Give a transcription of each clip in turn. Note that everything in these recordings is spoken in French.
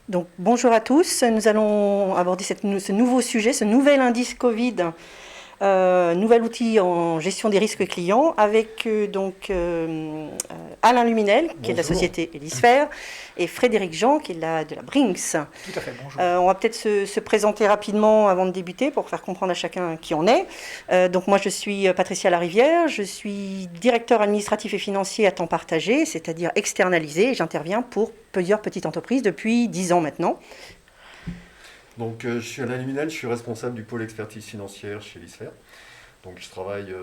Donc, bonjour à tous. Nous allons aborder ce nouveau sujet, ce nouvel indice Covid, nouvel outil en gestion des risques clients, avec Alain Luminel, qui est de la Bonjour. société Elisphère, et Frédéric Jean, qui est de la Brinks. Tout à fait, bonjour. On va peut-être se présenter rapidement avant de débuter pour faire comprendre à chacun qui on est. Donc moi je suis Patricia Larivière, je suis directeur administratif et financier à temps partagé, c'est-à-dire externalisé, et j'interviens pour plusieurs petites entreprises depuis 10 ans maintenant. Donc, je suis Alain Luminel, je suis responsable du pôle expertise financière chez Elisphère. Donc, je travaille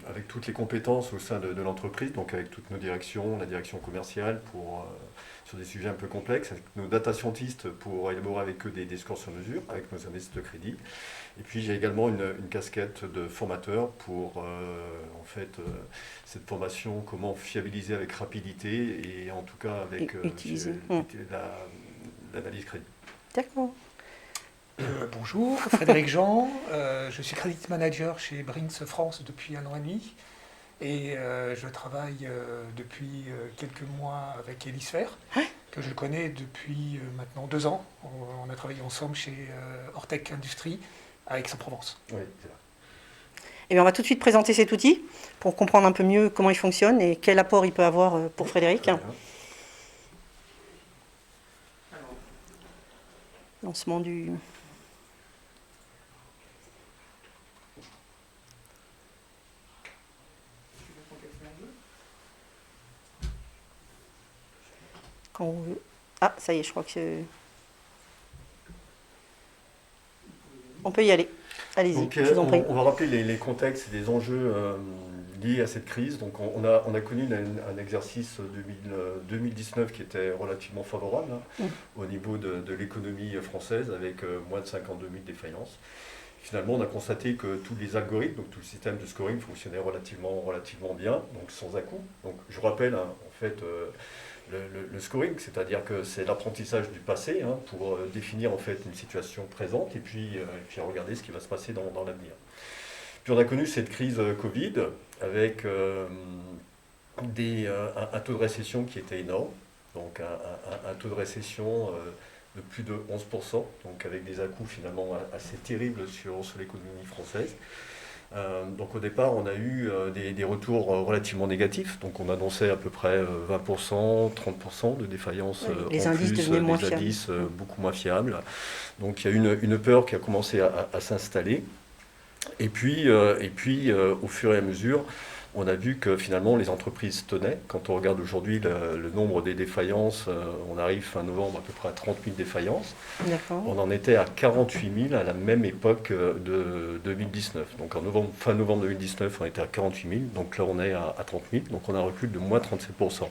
avec toutes les compétences au sein de l'entreprise, donc avec toutes nos directions, la direction commerciale sur des sujets un peu complexes, avec nos data scientists pour élaborer avec eux des scores sur mesure, avec nos analystes de crédit. Et puis, j'ai également une casquette de formateur pour cette formation, comment fiabiliser avec rapidité et en tout cas avec Utiliser. l'analyse crédit. D'accord. Bonjour, Frédéric Jean, je suis Credit Manager chez Brinks France depuis 1 an et demi et je travaille depuis quelques mois avec Elisphère, que je connais depuis maintenant 2 ans. On a travaillé ensemble chez Ortec Industrie à Aix-en-Provence. Oui, c'est vrai. Et bien on va tout de suite présenter cet outil pour comprendre un peu mieux comment il fonctionne et quel apport il peut avoir pour Frédéric. Très bien. Lancement du... Quand on veut. Ah, ça y est, je crois que... On peut y aller. Allez-y, Donc, je vous en prie. on va rappeler les contextes et les enjeux liés à cette crise. Donc, on a connu un exercice 2019 qui était relativement favorable au niveau de l'économie française, avec moins de 52 000 défaillances. Finalement, on a constaté que tous les algorithmes, donc tout le système de scoring fonctionnait relativement bien, donc sans à-coups. Donc, je rappelle, le scoring, c'est-à-dire que c'est l'apprentissage du passé pour définir en fait une situation présente et puis regarder ce qui va se passer dans l'avenir. Puis on a connu cette crise Covid avec un taux de récession qui était énorme, donc un taux de récession de plus de 11%, donc avec des à-coups finalement assez terribles sur l'économie française. Donc au départ, on a eu des retours relativement négatifs. Donc on annonçait à peu près 20%, 30% de défaillance Les en indices plus, devenaient moins des fiables. indices beaucoup moins fiables. Donc il y a une peur qui a commencé à s'installer. Et puis, au fur et à mesure, on a vu que finalement les entreprises tenaient. Quand on regarde aujourd'hui le nombre des défaillances, on arrive fin novembre à peu près à 30 000 défaillances. D'accord. On en était à 48 000 à la même époque de 2019. Donc fin novembre 2019, on était à 48 000. Donc là, on est à 30 000. Donc on a un recul de moins 37%.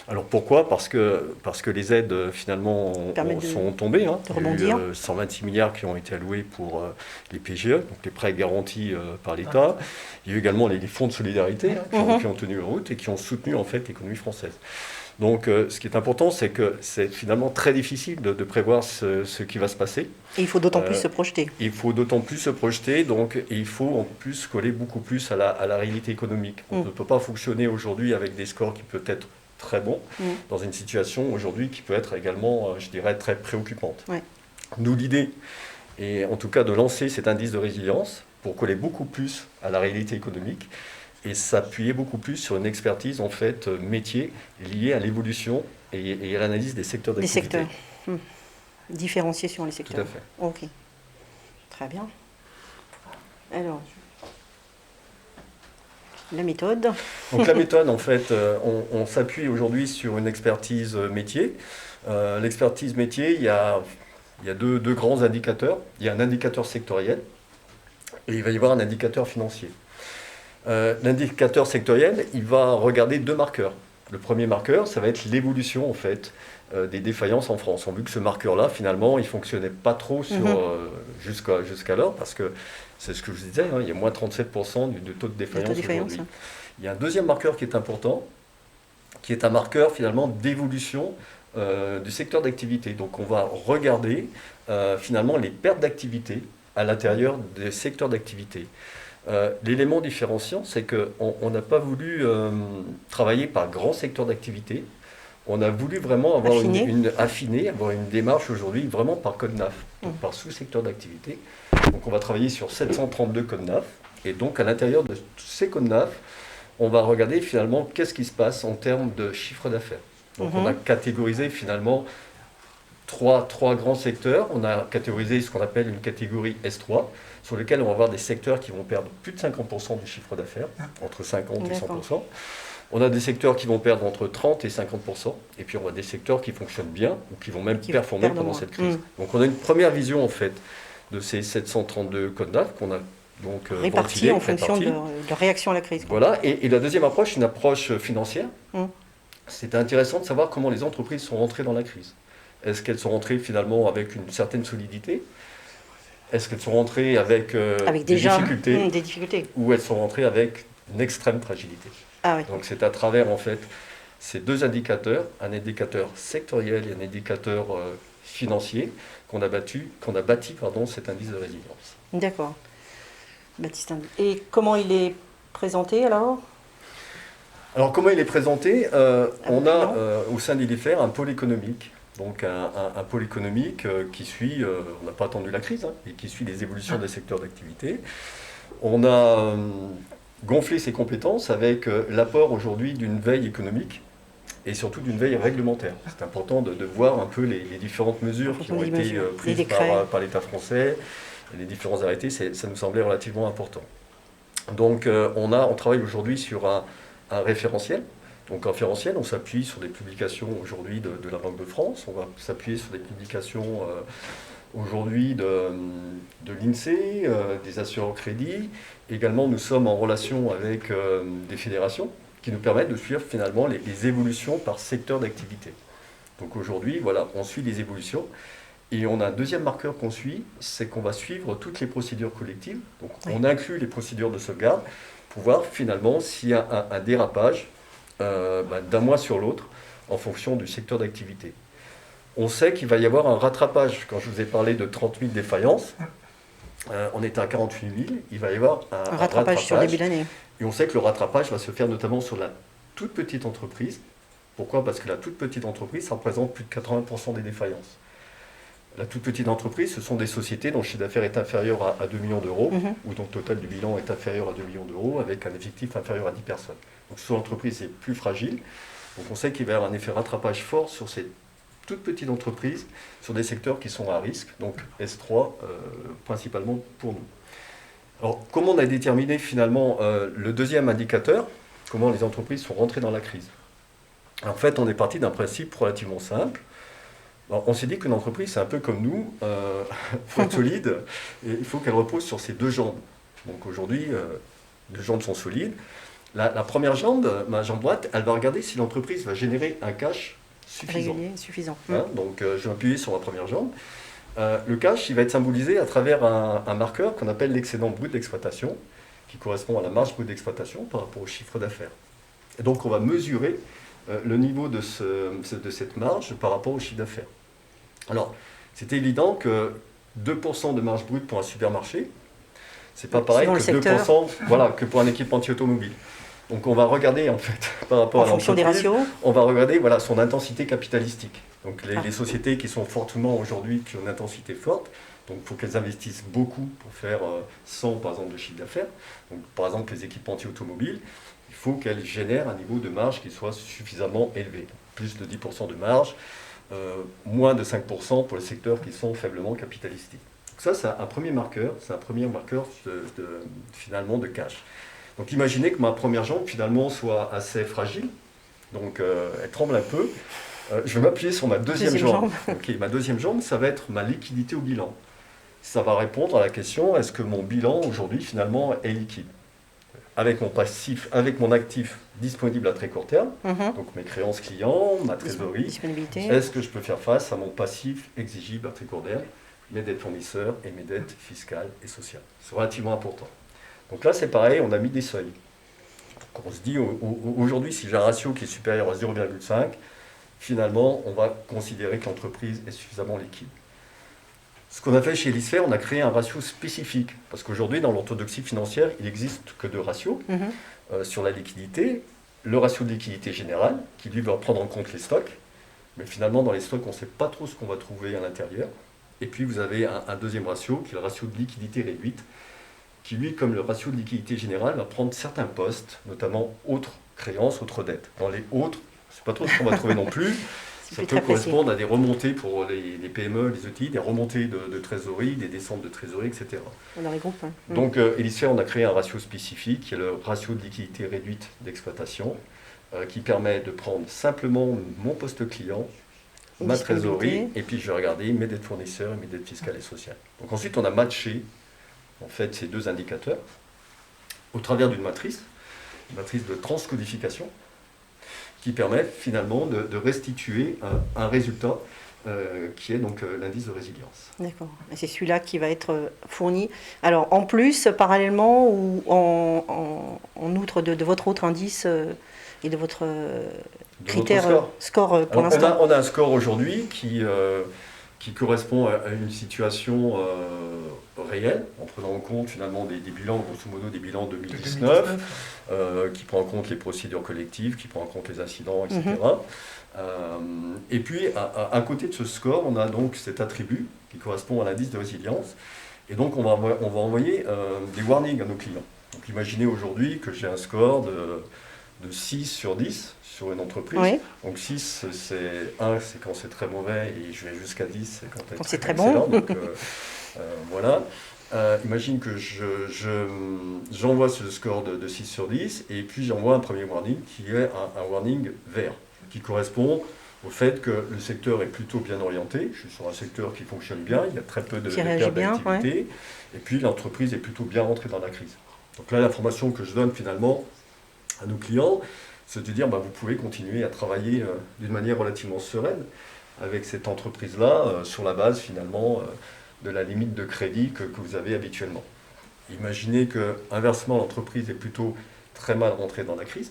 Alors pourquoi ? Parce que les aides finalement sont tombées. Il y a eu 126 milliards qui ont été alloués pour les PGE, donc les prêts garantis par l'État. Il y a eu également les fonds de solidarité qui ont tenu la route et qui ont soutenu en fait l'économie française. Donc ce qui est important, c'est que c'est finalement très difficile de prévoir ce qui va se passer. Et il faut d'autant plus se projeter. Il faut d'autant plus se projeter, donc et il faut en plus coller beaucoup plus à la réalité économique. On ne peut pas fonctionner aujourd'hui avec des scores qui peuvent être très bons dans une situation aujourd'hui qui peut être également, je dirais, très préoccupante. Ouais. Nous, l'idée est en tout cas de lancer cet indice de résilience pour coller beaucoup plus à la réalité économique et s'appuyer beaucoup plus sur une expertise en fait métier liée à l'évolution et à l'analyse des secteurs d'activité. Les secteurs. Différenciés sur les secteurs. Tout à fait. Ok. Très bien. Alors, la méthode. Donc la méthode, en fait, on s'appuie aujourd'hui sur une expertise métier. L'expertise métier, il y a deux grands indicateurs. Il y a un indicateur sectoriel et il va y avoir un indicateur financier. L'indicateur sectoriel, il va regarder 2 marqueurs. Le premier marqueur, ça va être l'évolution en fait des défaillances en France. On a vu que ce marqueur-là, finalement, il fonctionnait pas trop jusqu'alors parce que c'est ce que je vous disais, il y a moins 37% de taux de défaillance aujourd'hui. Il y a un deuxième marqueur qui est important, qui est un marqueur finalement d'évolution du secteur d'activité. Donc on va regarder finalement les pertes d'activité à l'intérieur des secteurs d'activité. L'élément différenciant, c'est qu'on n'a pas voulu travailler par grand secteur d'activité. on a voulu vraiment avoir Affiner. avoir une démarche aujourd'hui vraiment par code NAF, donc par sous-secteur d'activité. Donc on va travailler sur 732 codes NAF, et donc à l'intérieur de tous ces codes NAF, on va regarder finalement qu'est-ce qui se passe en termes de chiffre d'affaires. Donc on a catégorisé finalement trois grands secteurs. On a catégorisé ce qu'on appelle une catégorie S3, sur lequel on va avoir des secteurs qui vont perdre plus de 50% du chiffre d'affaires, entre 50 et 100%. On a des secteurs qui vont perdre entre 30 et 50%, et puis on a des secteurs qui fonctionnent bien, ou qui vont même performer pendant cette crise. Donc on a une première vision en fait de ces 732 codes NAF qu'on a donc répartis en fonction de leur réaction à la crise. Voilà, et la deuxième approche, une approche financière. C'était intéressant de savoir comment les entreprises sont rentrées dans la crise. Est-ce qu'elles sont rentrées finalement avec une certaine solidité? Est-ce qu'elles sont rentrées avec des difficultés? Ou elles sont rentrées avec une extrême fragilité? Donc c'est à travers en fait ces deux indicateurs, un indicateur sectoriel et un indicateur financier, qu'on a bâti cet indice de résilience. D'accord. Baptiste. Et comment il est présenté alors? Alors comment il est présenté? On a au sein d'Ilifer un pôle économique. Donc un pôle économique qui suit, on n'a pas attendu la crise, et qui suit les évolutions des secteurs d'activité. On a gonflé ses compétences avec l'apport aujourd'hui d'une veille économique et surtout d'une veille réglementaire. C'est important de voir un peu les différentes mesures qui ont été prises par l'État français, et les différents arrêtés, ça nous semblait relativement important. Donc on travaille aujourd'hui sur un référentiel. Donc en référentiel, on s'appuie sur des publications aujourd'hui de la Banque de France, on va s'appuyer sur des publications aujourd'hui de l'INSEE, des assureurs crédits. Également, nous sommes en relation avec des fédérations qui nous permettent de suivre finalement les évolutions par secteur d'activité. Donc aujourd'hui, voilà, on suit les évolutions. Et on a un deuxième marqueur qu'on suit, c'est qu'on va suivre toutes les procédures collectives. Donc on inclut les procédures de sauvegarde pour voir finalement s'il y a un dérapage d'un mois sur l'autre en fonction du secteur d'activité. On sait qu'il va y avoir un rattrapage. Quand je vous ai parlé de 30 000 défaillances, on est à 48 000, il va y avoir un rattrapage sur le début d'année. Et on sait que le rattrapage va se faire notamment sur la toute petite entreprise. Pourquoi? Parce que la toute petite entreprise, ça représente plus de 80% des défaillances. La toute petite entreprise, ce sont des sociétés dont le chiffre d'affaires est inférieur à 2 millions d'euros, ou dont le total du bilan est inférieur à 2 millions d'euros, avec un effectif inférieur à 10 personnes. Donc ce sont des entreprises les plus fragiles. Donc on sait qu'il va y avoir un effet rattrapage fort sur ces toutes petites entreprises, sur des secteurs qui sont à risque, donc S3 principalement pour nous. Alors comment on a déterminé finalement le deuxième indicateur, comment les entreprises sont rentrées dans la crise? En fait, on est parti d'un principe relativement simple. Alors, on s'est dit qu'une entreprise, c'est un peu comme nous, faut être solide, et il faut qu'elle repose sur ses deux jambes. Donc aujourd'hui, les jambes sont solides. La première jambe, ma jambe droite, elle va regarder si l'entreprise va générer un cash suffisant. Régulier, suffisant. Donc je vais appuyer sur la première jambe. Le cash, il va être symbolisé à travers un marqueur qu'on appelle l'excédent brut d'exploitation, qui correspond à la marge brute d'exploitation par rapport au chiffre d'affaires. Et donc on va mesurer le niveau de cette marge par rapport au chiffre d'affaires. Alors, c'était évident que 2% de marge brute pour un supermarché, c'est pas pareil que 2% que pour un équipementier automobile. Donc on va regarder en fait par rapport à fonction des ratios. On va regarder son intensité capitalistique. Donc les sociétés qui sont fortement aujourd'hui, qui ont une intensité forte, donc il faut qu'elles investissent beaucoup pour faire 100 par exemple de chiffre d'affaires. Donc par exemple les équipementiers automobiles, il faut qu'elles génèrent un niveau de marge qui soit suffisamment élevé. Donc, plus de 10% de marge, moins de 5% pour les secteurs qui sont faiblement capitalistiques. Donc ça c'est un premier marqueur, finalement de cash. Donc imaginez que ma première jambe finalement soit assez fragile, donc elle tremble un peu. Je vais m'appuyer sur ma deuxième jambe. Ma deuxième jambe, ça va être ma liquidité au bilan. Ça va répondre à la question, est-ce que mon bilan aujourd'hui finalement est liquide? Avec mon passif, avec mon actif disponible à très court terme, donc mes créances clients, ma trésorerie, est-ce que je peux faire face à mon passif exigible à très court terme, mes dettes fournisseurs et mes dettes fiscales et sociales? C'est relativement important. Donc là, c'est pareil, on a mis des seuils. Donc on se dit, aujourd'hui, si j'ai un ratio qui est supérieur à 0,5, finalement, on va considérer que l'entreprise est suffisamment liquide. Ce qu'on a fait chez Ilifer, on a créé un ratio spécifique. Parce qu'aujourd'hui, dans l'orthodoxie financière, il n'existe que deux ratios sur la liquidité. le ratio de liquidité générale, qui lui va prendre en compte les stocks, mais finalement dans les stocks, on ne sait pas trop ce qu'on va trouver à l'intérieur. Et puis vous avez un deuxième ratio, qui est le ratio de liquidité réduite, qui lui, comme le ratio de liquidité générale, va prendre certains postes, notamment autres créances, autres dettes. Dans les autres, je ne sais pas trop ce qu'on va trouver non plus. Ça peut correspondre à des remontées pour les PME, les ETI, des remontées de trésorerie, des descentes de trésorerie, etc. Dans les groupes. Donc, Elisphère, on a créé un ratio spécifique, qui est le ratio de liquidité réduite d'exploitation, qui permet de prendre simplement mon poste client, ma trésorerie, et puis je vais regarder mes dettes fournisseurs et mes dettes fiscales et sociales. Donc ensuite, on a matché en fait, ces deux indicateurs au travers d'une matrice, une matrice de transcodification, qui permet finalement de restituer un résultat qui est donc l'indice de résilience. D'accord. Et c'est celui-là qui va être fourni. Alors, en plus, parallèlement ou en outre de votre autre indice et de votre critère score pour l'instant. On a un score aujourd'hui qui correspond à une situation réelle, en prenant en compte finalement des bilans, grosso modo des bilans 2019, qui prend en compte les procédures collectives, qui prend en compte les incidents, etc. Et puis, à côté de ce score, on a donc cet attribut qui correspond à l'indice de résilience. Et donc, on va envoyer des warnings à nos clients. Donc, imaginez aujourd'hui que j'ai un score de 6 sur 10 sur une entreprise. Oui. Donc 6, c'est 1, c'est quand c'est très mauvais, et je vais jusqu'à 10, c'est quand c'est très bon. Donc, voilà. Imagine que j'envoie ce score de 6 sur 10, et puis j'envoie un premier warning qui est un warning vert, qui correspond au fait que le secteur est plutôt bien orienté. Je suis sur un secteur qui fonctionne bien, il y a très peu de pertes d'activité, et puis l'entreprise est plutôt bien rentrée dans la crise. Donc là, l'information que je donne finalement à nos clients, c'est de dire, vous pouvez continuer à travailler d'une manière relativement sereine avec cette entreprise-là, sur la base finalement de la limite de crédit que vous avez habituellement. Imaginez que, inversement, l'entreprise est plutôt très mal rentrée dans la crise,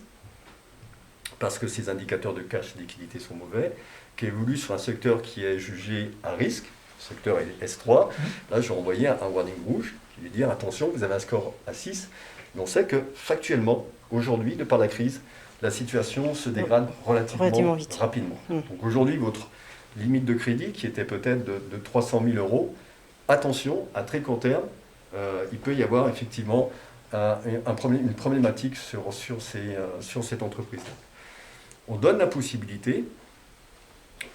parce que ses indicateurs de cash et liquidité sont mauvais, qui évolue sur un secteur qui est jugé à risque, le secteur est S3, là je vais envoyer un warning rouge, qui veut dire, attention, vous avez un score à 6, mais on sait que factuellement, aujourd'hui, de par la crise, la situation se dégrade relativement vite. Rapidement. Donc aujourd'hui, votre limite de crédit, qui était peut-être de 300 000 euros, attention, à très court terme, il peut y avoir effectivement une problématique sur cette entreprise-là. On donne la possibilité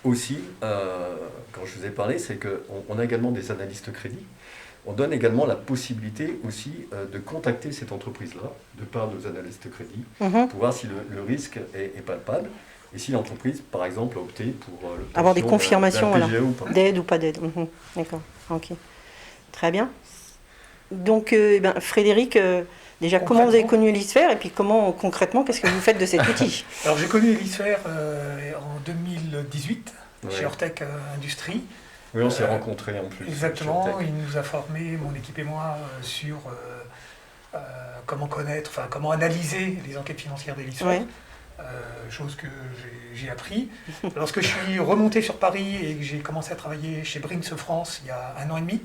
aussi, quand je vous ai parlé, c'est qu'on a également des analystes crédit. On donne également la possibilité aussi de contacter cette entreprise-là, de par nos analystes crédit, pour voir si le risque est palpable, et si l'entreprise, par exemple, a opté pour avoir des confirmations d'aide ou pas d'aide. D'accord, ok. Très bien. Donc, Frédéric, déjà, comment vous avez connu Elisphère, et puis comment, concrètement, qu'est-ce que vous faites de cet outil? Alors, j'ai connu Elisphère en 2018, chez Ortec Industrie. Oui, on s'est rencontrés en plus. Exactement, il nous a formés, mon équipe et moi, sur comment connaître, comment analyser les enquêtes financières d'Elisphère, chose que j'ai appris. Lorsque je suis remonté sur Paris et que j'ai commencé à travailler chez Brinks France il y a 1 an et demi,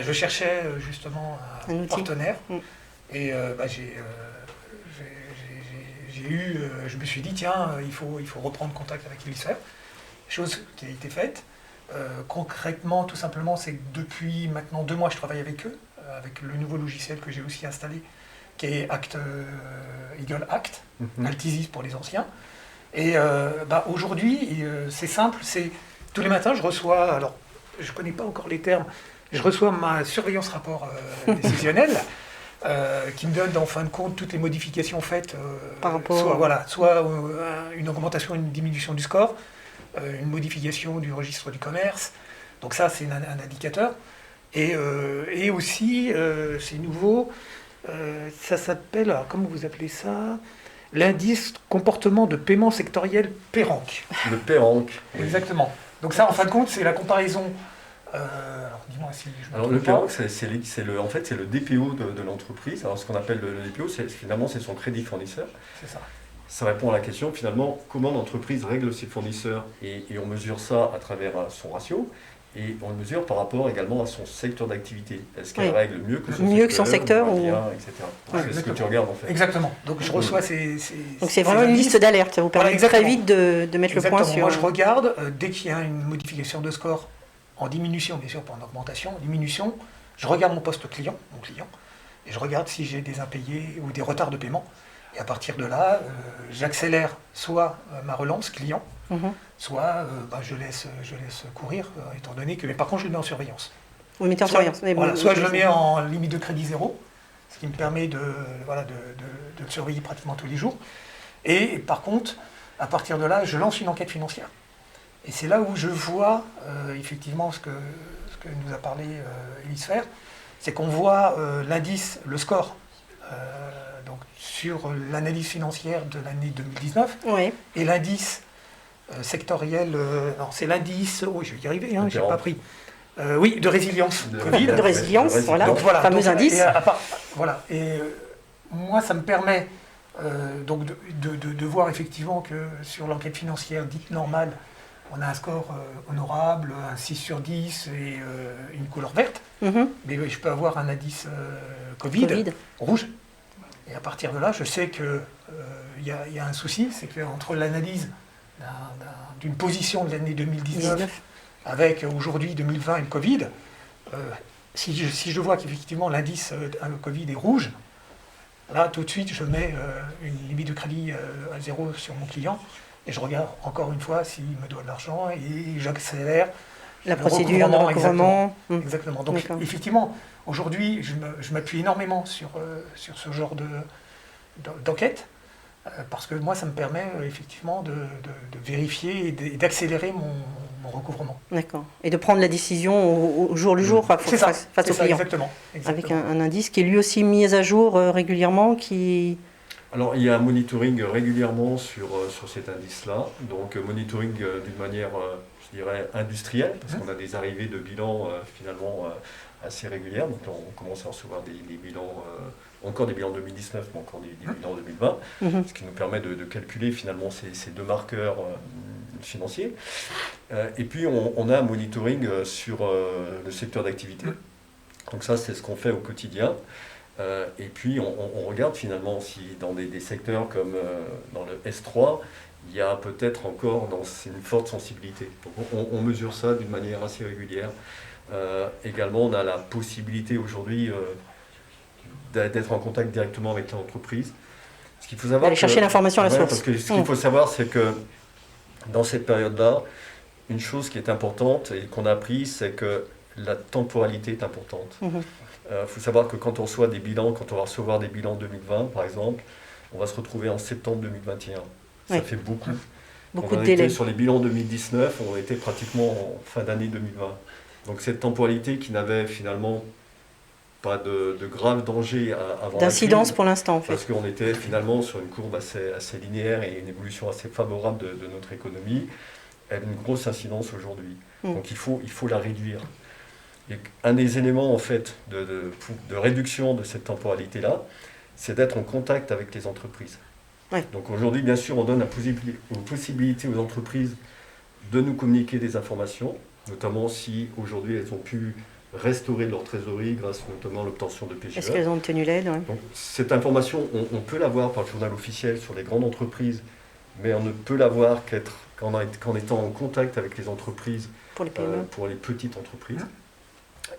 je cherchais justement un partenaire. Et je me suis dit, tiens, il faut reprendre contact avec Elisphère, chose qui a été faite. Concrètement, tout simplement, c'est que depuis maintenant 2 mois, je travaille avec eux, avec le nouveau logiciel que j'ai aussi installé, qui est Eagle Act, Altisis pour les anciens. Et aujourd'hui, c'est simple, tous les matins, je reçois, alors je ne connais pas encore les termes, je reçois ma surveillance rapport décisionnelle, qui me donne en fin de compte toutes les modifications faites, par rapport soit une augmentation, une diminution du score, une modification du registre du commerce. Donc ça, c'est un indicateur. Et aussi, c'est nouveau, ça s'appelle, alors comment vous appelez ça? L'indice comportement de paiement sectoriel PERANC. Le PERANC. Exactement. Donc ça, en fin de compte, c'est la comparaison. Alors, dis-moi si je me Alors, le PERANC, en fait, c'est le DPO de l'entreprise. Alors, ce qu'on appelle le DPO, finalement, c'est son crédit fournisseur. C'est ça. Ça répond à la question, finalement, comment l'entreprise règle ses fournisseurs, et on mesure ça à travers son ratio. Et on le mesure par rapport également à son secteur d'activité. Est-ce qu'elle Oui. règle mieux que Son secteur moins ou... bien, etc. Ouais, C'est ce que tu exactement. regardes en fait. Exactement. Donc je reçois Donc c'est vraiment une liste d'alerte, ça vous permet Voilà, très exactement. vite de mettre le point sur... Moi je regarde, dès qu'il y a une modification de score, en diminution bien sûr, pas en augmentation, en diminution, je regarde mon poste client, et je regarde si j'ai des impayés ou des retards de paiement. Et à partir de là, j'accélère soit ma relance client, Mhm. soit je laisse courir, étant donné que... Mais par contre, je le mets en surveillance. Vous le mettez en Soit, surveillance. Mais voilà, bon, soit je le mets en limite de crédit zéro, ce qui me permet de le surveiller pratiquement tous les jours. Et par contre, à partir de là, je lance une enquête financière. Et c'est là où je vois effectivement ce que nous a parlé Hémisphère, c'est qu'on voit l'indice, le score, donc sur l'analyse financière de l'année 2019, oui. et l'indice sectoriel, non, c'est l'indice, oh je vais y arriver, hein, j'ai pas pris. Oui, de résilience Covid. De résilience, voilà, Donc voilà, fameux donc, indice. Voilà, et moi ça me permet donc de voir effectivement que sur l'enquête financière dite normale, on a un score honorable, un 6 sur 10 et une couleur verte, Mhm. mais je peux avoir un indice Covid rouge. Et à partir de là, je sais qu'il y a un souci, c'est qu'entre l'analyse d'une position de l'année 2019 avec aujourd'hui 2020 et le Covid, si je vois qu'effectivement l'indice Covid est rouge, là tout de suite je mets une limite de crédit à zéro sur mon client et je regarde encore une fois s'il me doit de l'argent et j'accélère la procédure de recouvrement. Exactement. Donc effectivement, aujourd'hui je m'appuie énormément sur ce genre d'enquête. Parce que moi, ça me permet effectivement de vérifier et d'accélérer mon recouvrement. D'accord. Et de prendre la décision au jour le jour face au client. Exactement. Avec un indice qui est lui aussi mis à jour régulièrement. Alors, il y a un monitoring régulièrement sur cet indice-là. Donc, monitoring d'une manière, je dirais, industrielle, parce qu'on a des arrivées de bilans finalement assez régulières. Donc, on commence à recevoir des bilans... encore des bilans 2019, mais encore des bilans 2020, ce qui nous permet de calculer finalement ces deux marqueurs financiers. Et puis on a un monitoring sur le secteur d'activité. Donc ça, c'est ce qu'on fait au quotidien. Et puis on regarde finalement si dans des secteurs comme dans le S3, il y a peut-être encore une forte sensibilité. Donc on mesure ça d'une manière assez régulière. Également, on a la possibilité aujourd'hui d'être en contact directement avec l'entreprise. Ce qu'il faut savoir, aller chercher l'information à la source. Parce que ce qu'il faut savoir, c'est que dans cette période-là, une chose qui est importante et qu'on a appris, c'est que la temporalité est importante. Faut savoir que quand on reçoit des bilans, quand on va recevoir des bilans 2020, par exemple, on va se retrouver en septembre 2021. Ça fait beaucoup. Beaucoup de délais. Sur les bilans 2019, on était pratiquement en fin d'année 2020. Donc cette temporalité qui n'avait finalement pas de grave danger avant d'incidence pour l'instant en fait. Parce qu'on était finalement sur une courbe assez linéaire et une évolution assez favorable de notre économie. Elle a une grosse incidence aujourd'hui. Donc il faut la réduire. Et un des éléments en fait de réduction de cette temporalité-là, c'est d'être en contact avec les entreprises. Ouais. Donc aujourd'hui, bien sûr, on donne la possibilité aux entreprises de nous communiquer des informations, notamment si aujourd'hui elles ont pu restaurer leur trésorerie grâce notamment à l'obtention de PGE. Est-ce qu'elles ont obtenu l'aide? Donc, cette information, on peut l'avoir par le journal officiel sur les grandes entreprises, mais on ne peut l'avoir qu'en étant en contact avec les entreprises pour les PME. Pour les petites entreprises.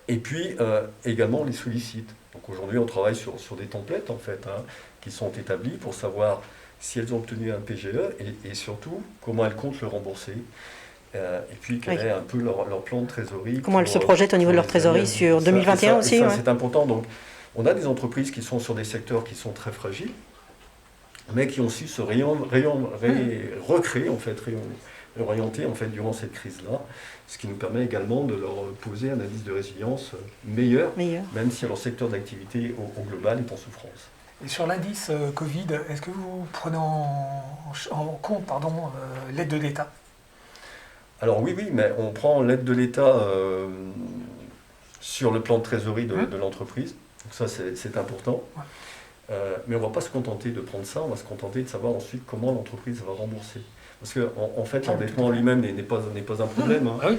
Et puis également on les sollicite. Donc aujourd'hui on travaille sur des templates en fait, qui sont établis pour savoir si elles ont obtenu un PGE et surtout comment elles comptent le rembourser. Et puis quel est un peu leur plan de trésorerie. Comment elles se projettent au niveau de leur trésorerie sur 2021 aussi. Ça, c'est important. Donc on a des entreprises qui sont sur des secteurs qui sont très fragiles, mais qui ont su se recréer en fait, réorienter en fait durant cette crise-là, ce qui nous permet également de leur poser un indice de résilience meilleur. Même si leur secteur d'activité au global est en souffrance. Et sur l'indice Covid, est-ce que vous prenez en compte l'aide de l'État? Alors oui, mais on prend l'aide de l'État sur le plan de trésorerie de l'entreprise. Donc ça, c'est important. Mais on ne va pas se contenter de prendre ça, on va se contenter de savoir ensuite comment l'entreprise va rembourser. Parce que en fait, l'endettement lui-même n'est pas un problème. Hein. Ah oui.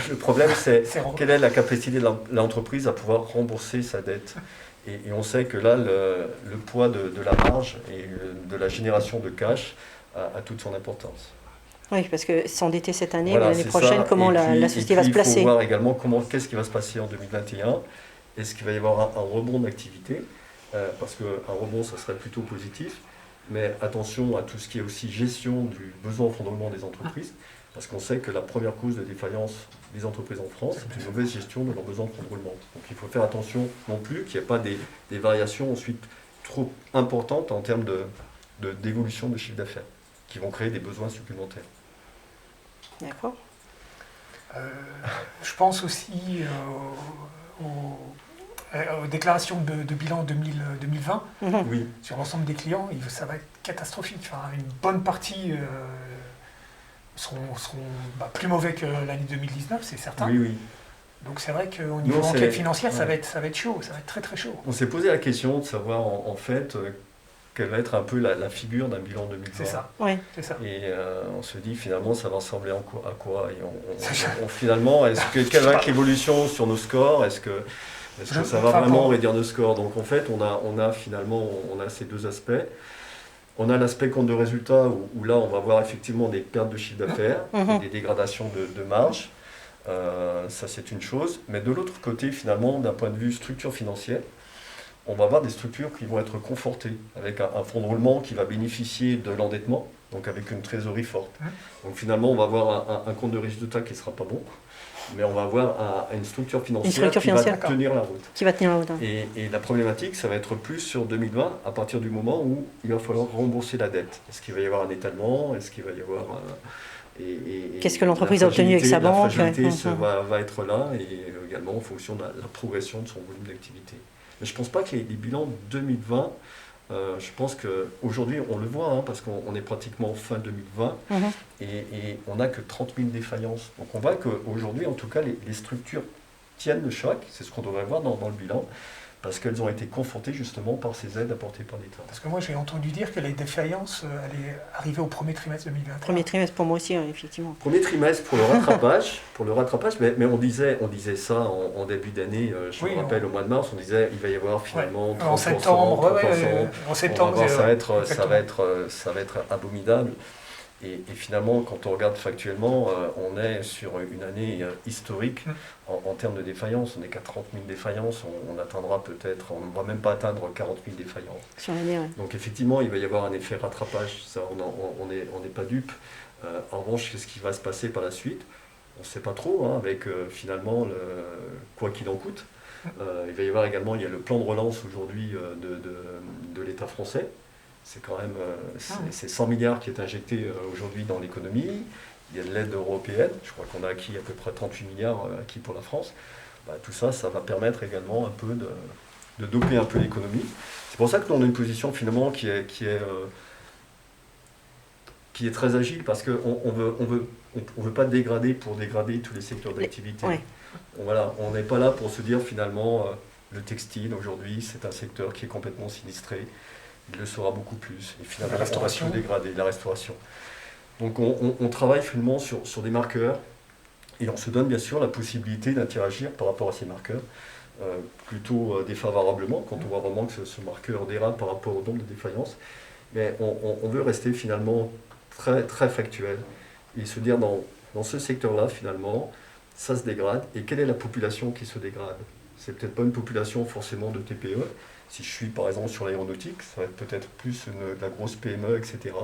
Le problème, c'est C'est quelle est la capacité de l'entreprise à pouvoir rembourser sa dette. Et on sait que là, le poids de la marge et de la génération de cash a toute son importance. Oui, parce que s'endetter cette année Voilà, ou l'année c'est prochaine, ça. comment Et puis- la et société puis, va se placer? Il faut voir également qu'est-ce qui va se passer en 2021. Est-ce qu'il va y avoir un rebond d'activité? Parce qu'un rebond, ça serait plutôt positif. Mais attention à tout ce qui est aussi gestion du besoin en fondement des entreprises. Parce qu'on sait que la première cause de défaillance des entreprises en France, c'est une mauvaise gestion de leurs besoins de fonds de roulement. Donc il faut faire attention non plus qu'il n'y ait pas des variations ensuite trop importantes en termes d'évolution de chiffre d'affaires, qui vont créer des besoins supplémentaires. D'accord. Je pense aussi aux déclarations de bilan 2020 Mhm. Oui, sur l'ensemble des clients. Ça va être catastrophique. Enfin, une bonne partie seront plus mauvais que l'année 2019, c'est certain. oui, oui. Donc c'est vrai qu'au niveau c'est- enquête financière, ça ouais. va être chaud, ça va être très très chaud. On s'est posé la question de savoir en fait quelle va être un peu la figure d'un bilan 2020. C'est ça, Oui. c'est ça. Et on se dit finalement ça va ressembler à quoi et finalement, quelle va être l'évolution sur nos scores? Est-ce que ça va vraiment réduire nos scores? Donc en fait on a finalement ces deux aspects. On a l'aspect compte de résultat où là on va voir effectivement des pertes de chiffre d'affaires, et des dégradations de marge. Ça c'est une chose. Mais de l'autre côté finalement d'un point de vue structure financière, on va avoir des structures qui vont être confortées, avec un fonds de roulement qui va bénéficier de l'endettement, donc avec une trésorerie forte. Donc finalement, on va avoir un compte de résultat qui ne sera pas bon, mais on va avoir une structure financière qui va tenir la route. Qui va tenir la route. Hein. Et la problématique, ça va être plus sur 2020, à partir du moment où il va falloir rembourser la dette. Est-ce qu'il va y avoir un étalement? Est-ce qu'il va y avoir... Qu'est-ce que l'entreprise a obtenu avec sa banque? La fragilité va être là, et également en fonction de la progression de son volume d'activité. Mais je ne pense pas qu'il y ait des bilans 2020. Je pense qu'aujourd'hui, on le voit, hein, parce qu'on est pratiquement fin 2020, et on n'a que 30 000 défaillances. Donc on voit qu'aujourd'hui, en tout cas, les structures tiennent le choc, c'est ce qu'on devrait voir dans le bilan, parce qu'elles ont été confortées justement par ces aides apportées par l'État. Parce que moi j'ai entendu dire que les défaillances allaient arriver au premier trimestre 2021. Premier trimestre pour moi aussi, effectivement. Premier trimestre pour le rattrapage, mais on disait ça en début d'année, je me rappelle au mois de mars, on disait il va y avoir finalement 30%, en septembre, 3%, en septembre, ça va être abominable. Et finalement, quand on regarde factuellement, on est sur une année historique en termes de défaillances. On n'est qu'à 30 000 défaillances, on atteindra peut-être, on ne va même pas atteindre 40 000 défaillances. Sur l'année, ouais. Donc effectivement, il va y avoir un effet rattrapage, ça on n'est pas dupe. En revanche, qu'est-ce qui va se passer par la suite? On ne sait pas trop, hein, avec finalement quoi qu'il en coûte. Il va y avoir également, il y a le plan de relance aujourd'hui de l'État français. C'est quand même c'est 100 milliards qui est injecté aujourd'hui dans l'économie. Il y a de l'aide européenne, je crois qu'on a acquis à peu près 38 milliards acquis pour la France. Tout ça, ça va permettre également un peu de doper un peu l'économie. C'est pour ça que nous on a une position finalement qui est très agile, parce qu'on on veut pas dégrader pour dégrader tous les secteurs d'activité. Ouais. Voilà, on n'est pas là pour se dire finalement le textile aujourd'hui c'est un secteur qui est complètement sinistré. Il le sera beaucoup plus. Et finalement, on va tout dégrader, la restauration. Donc on travaille finalement sur des marqueurs, et on se donne bien sûr la possibilité d'interagir par rapport à ces marqueurs, plutôt défavorablement, quand on voit vraiment que ce marqueur dérape par rapport au nombre de défaillances. Mais on veut rester finalement très, très factuel, et se dire dans ce secteur-là, finalement, ça se dégrade, et quelle est la population qui se dégrade? C'est peut-être pas une population forcément de TPE. Si je suis par exemple sur l'aéronautique, ça va être peut-être plus de la grosse PME, etc.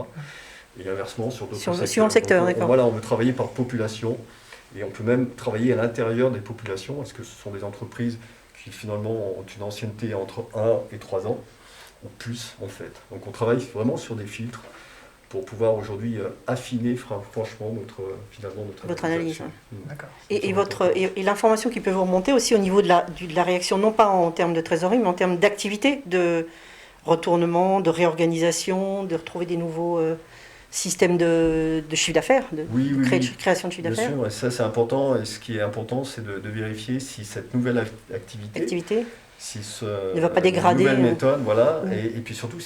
Et inversement sur d'autres secteurs. Sur le secteur, d'accord. Voilà, on veut travailler par population, et on peut même travailler à l'intérieur des populations, parce que ce sont des entreprises qui finalement ont une ancienneté entre 1 et 3 ans, ou plus en fait. Donc on travaille vraiment sur des filtres pour pouvoir aujourd'hui affiner franchement notre analyse. D'accord. Et l'information qui peut vous remonter aussi au niveau de la réaction, non pas en termes de trésorerie, mais en termes d'activité, de retournement, de réorganisation, de retrouver des nouveaux système de chiffre d'affaires, de Oui, oui, oui. création de chiffre Bien d'affaires, sûr, et ça c'est important. Et ce qui est important, c'est de vérifier si cette nouvelle activité, activité, si ne va pas dégrader. nouvelle méthode, voilà, Mm. et puis surtout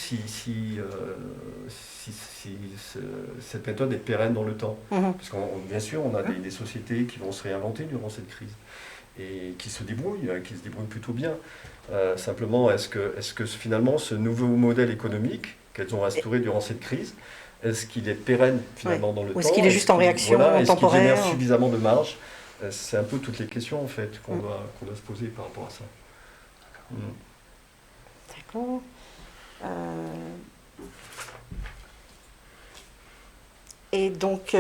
cette méthode est pérenne dans le temps. Mhm. Parce qu'on, bien sûr, on a des sociétés qui vont se réinventer durant cette crise et qui se débrouillent plutôt bien. Simplement, est-ce que finalement ce nouveau modèle économique qu'elles ont instauré durant cette crise, est-ce qu'il est pérenne finalement dans le temps? Ou est-ce qu'il est juste en réaction Est-ce qu'il temporaire? génère suffisamment de marge? C'est un peu toutes les questions en fait qu'on doit se poser par rapport à ça. Mm. D'accord. Et donc,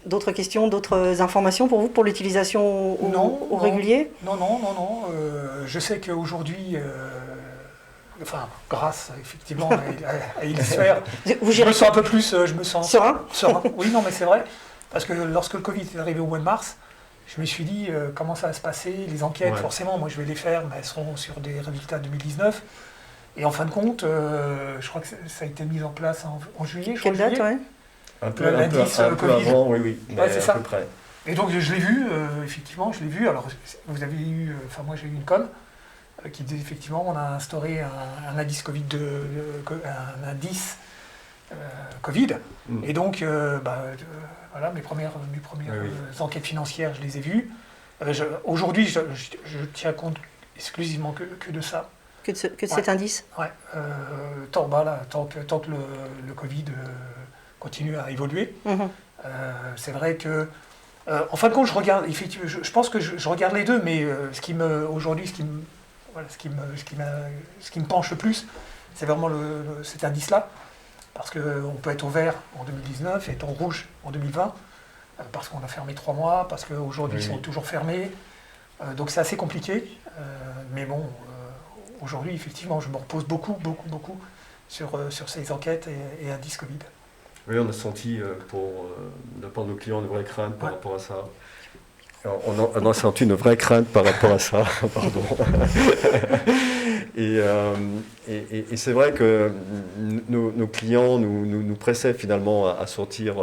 d'autres questions, d'autres informations pour vous, pour l'utilisation au régulier? Non. Je sais qu'aujourd'hui, enfin, grâce effectivement à Ilsphère, Vous je gérez me sens un peu plus, je me sens serein? serein. Oui, non, mais c'est vrai, parce que lorsque le Covid est arrivé au mois de mars, je me suis dit comment ça va se passer, les enquêtes, Ouais. forcément, moi je vais les faire, mais elles seront sur des résultats 2019. Et en fin de compte, je crois que ça a été mis en place en juillet. Je crois, Quelle date, juillet. ouais? Un peu Covid. avant, oui, mais Ouais, c'est à ça. peu près. Et donc je l'ai vu, effectivement, je l'ai vu. Alors vous avez eu, enfin moi j'ai eu une com qui disait effectivement on a instauré un indice Covid, un indice Covid. Mm. Et donc voilà mes premières Oui. enquêtes financières, je les ai vues. Aujourd'hui je tiens compte exclusivement que de ça. Que de cet indice? Ouais, tant que le Covid continue à évoluer. Mhm. C'est vrai que, en fin de compte, je regarde, effectivement, je pense que je regarde les deux, mais aujourd'hui, ce qui me penche le plus, c'est vraiment cet indice-là, parce qu'on peut être au vert en 2019 et être en rouge en 2020, parce qu'on a fermé 3 mois, parce qu'aujourd'hui, Oui. ils sont toujours fermés, donc c'est assez compliqué, mais bon, aujourd'hui, effectivement, je me repose beaucoup sur ces enquêtes et indices Covid. Oui, on a senti pour de la part de nos clients une vraie crainte par rapport à ça. On a senti une vraie crainte par rapport à ça, pardon. Et c'est vrai que nos clients nous pressaient finalement à sortir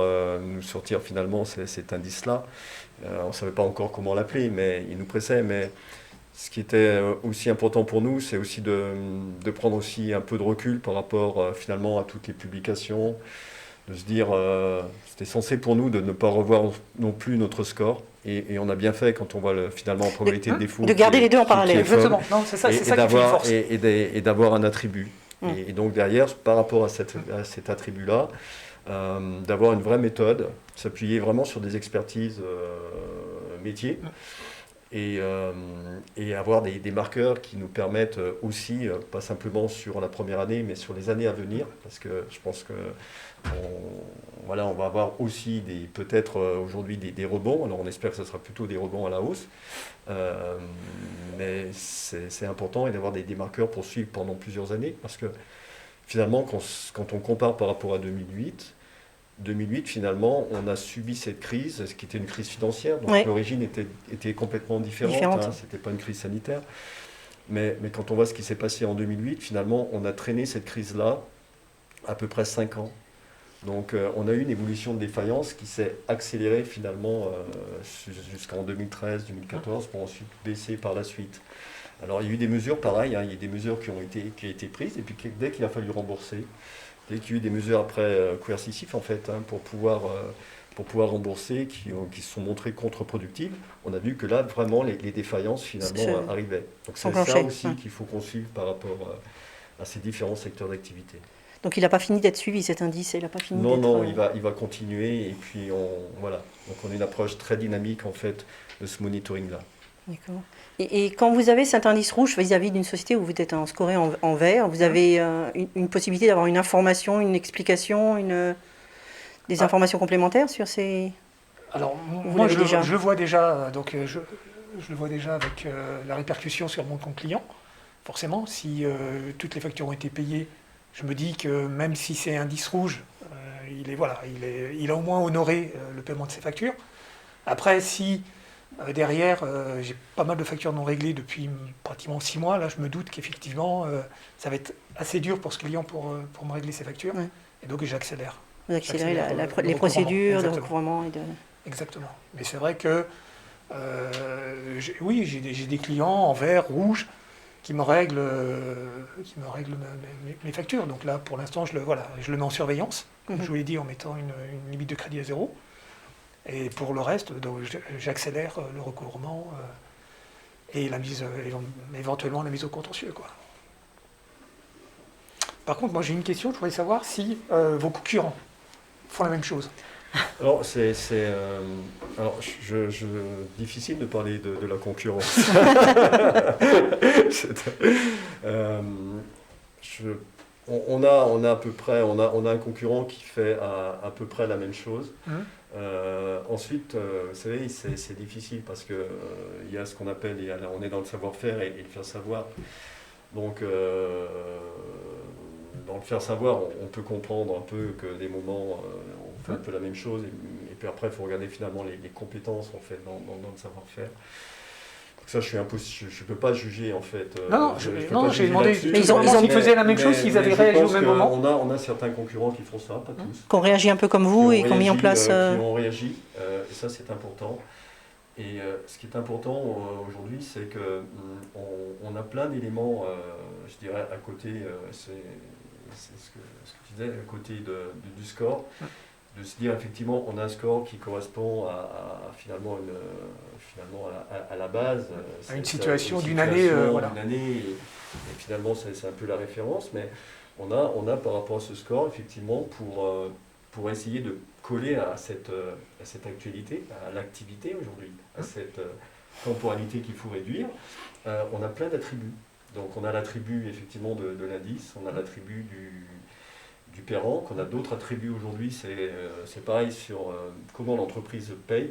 finalement cet indice-là. On ne savait pas encore comment l'appeler, mais ils nous pressaient. Mais ce qui était aussi important pour nous, c'est aussi de prendre aussi un peu de recul par rapport finalement à toutes les publications, de se dire, c'était censé pour nous de ne pas revoir non plus notre score. Et on a bien fait quand on voit finalement la probabilité de défaut. De garder les deux en parallèle. Exactement. Non, c'est ça qui fait une force. Et d'avoir un attribut. Et donc derrière, par rapport à cet attribut-là, d'avoir une vraie méthode, s'appuyer vraiment sur des expertises métiers. Et avoir des marqueurs qui nous permettent aussi, pas simplement sur la première année, mais sur les années à venir, parce que je pense que on va avoir aussi peut-être aujourd'hui des rebonds. Alors on espère que ce sera plutôt des rebonds à la hausse, mais c'est important d'avoir des marqueurs pour suivre pendant plusieurs années, parce que finalement, quand on compare par rapport à 2008, finalement, on a subi cette crise, ce qui était une crise financière, donc Ouais. l'origine était complètement différente. Hein, c'était pas une crise sanitaire. Mais quand on voit ce qui s'est passé en 2008, finalement, on a traîné cette crise-là à peu près 5 ans. Donc on a eu une évolution de défaillance qui s'est accélérée finalement jusqu'en 2013-2014 pour ensuite baisser par la suite. Alors il y a eu des mesures pareilles, hein, il y a des mesures qui ont été prises, et puis dès qu'il a fallu rembourser, dès qu'il y a eu des mesures après coercitives en fait, hein, pour pouvoir rembourser, qui se sont montrées contre-productives, on a vu que là vraiment les défaillances finalement arrivaient. Donc c'est ça aussi qu'il faut qu'on suive par rapport à ces différents secteurs d'activité. Donc il n'a pas fini d'être suivi cet indice, il n'a pas fini d'être... Non, il va continuer, et puis voilà. Donc on a une approche très dynamique en fait de ce monitoring-là. D'accord. Et quand vous avez cet indice rouge vis-à-vis d'une société où vous êtes scoré en vert, vous avez une possibilité d'avoir une information, une explication, des informations complémentaires sur ces... Alors moi je le vois déjà, donc je le vois déjà avec la répercussion sur mon compte client. Forcément, si toutes les factures ont été payées, je me dis que même si c'est indice rouge, il a au moins honoré le paiement de ses factures. Après, si derrière, j'ai pas mal de factures non réglées depuis pratiquement 6 mois, là je me doute qu'effectivement, ça va être assez dur pour ce client pour me régler ses factures. Ouais. Et donc j'accélère. Vous accélérez J'accélère les le recouvrement, procédures de exactement. recouvrement. Exactement. Mais c'est vrai que, oui, j'ai des clients en vert, rouge, qui me règlent mes factures. Donc là, pour l'instant, voilà, je le mets en surveillance, comme je vous l'ai dit, en mettant une limite de crédit à 0. Et pour le reste, donc, j'accélère le recouvrement et éventuellement la mise au contentieux, quoi. Par contre, moi j'ai une question, je voudrais savoir si vos concurrents font la même chose. Alors, alors difficile de parler de la concurrence. Euh, je- on a à peu près, on a un concurrent qui fait à peu près la même chose. Ensuite, vous savez, c'est difficile parce que il y a ce qu'on appelle, on est dans le savoir-faire et le faire savoir. Donc, dans le faire savoir, on peut comprendre un peu que des moments, on fait un peu la même chose, et puis après, il faut regarder finalement les compétences en fait dans le savoir-faire. Donc ça, je ne peux pas juger en fait. Non, Je peux non, pas j'ai juger demandé là-dessus, s'ils faisaient la même chose, s'ils avaient je réagi au pense même moment. on a certains concurrents qui font ça, pas tous, Qu'on réagit un peu comme vous et qui qu'on met en place. qui ont réagi, et ça c'est important. Et ce qui est important aujourd'hui, c'est que on a plein d'éléments, je dirais, à côté, c'est ce que tu disais, à côté du score, de se dire effectivement, on a un score qui correspond finalement, finalement à la base. À une C'est situation d'une année, voilà. d'une année, et finalement, c'est un peu la référence, mais on a par rapport à ce score, effectivement, pour essayer de coller à cette actualité, à l'activité aujourd'hui, à cette temporalité qu'il faut réduire, on a plein d'attributs. Donc on a l'attribut effectivement de l'indice, on a l'attribut du paiement, qu'on a d'autres attributs aujourd'hui, c'est pareil sur comment l'entreprise paye,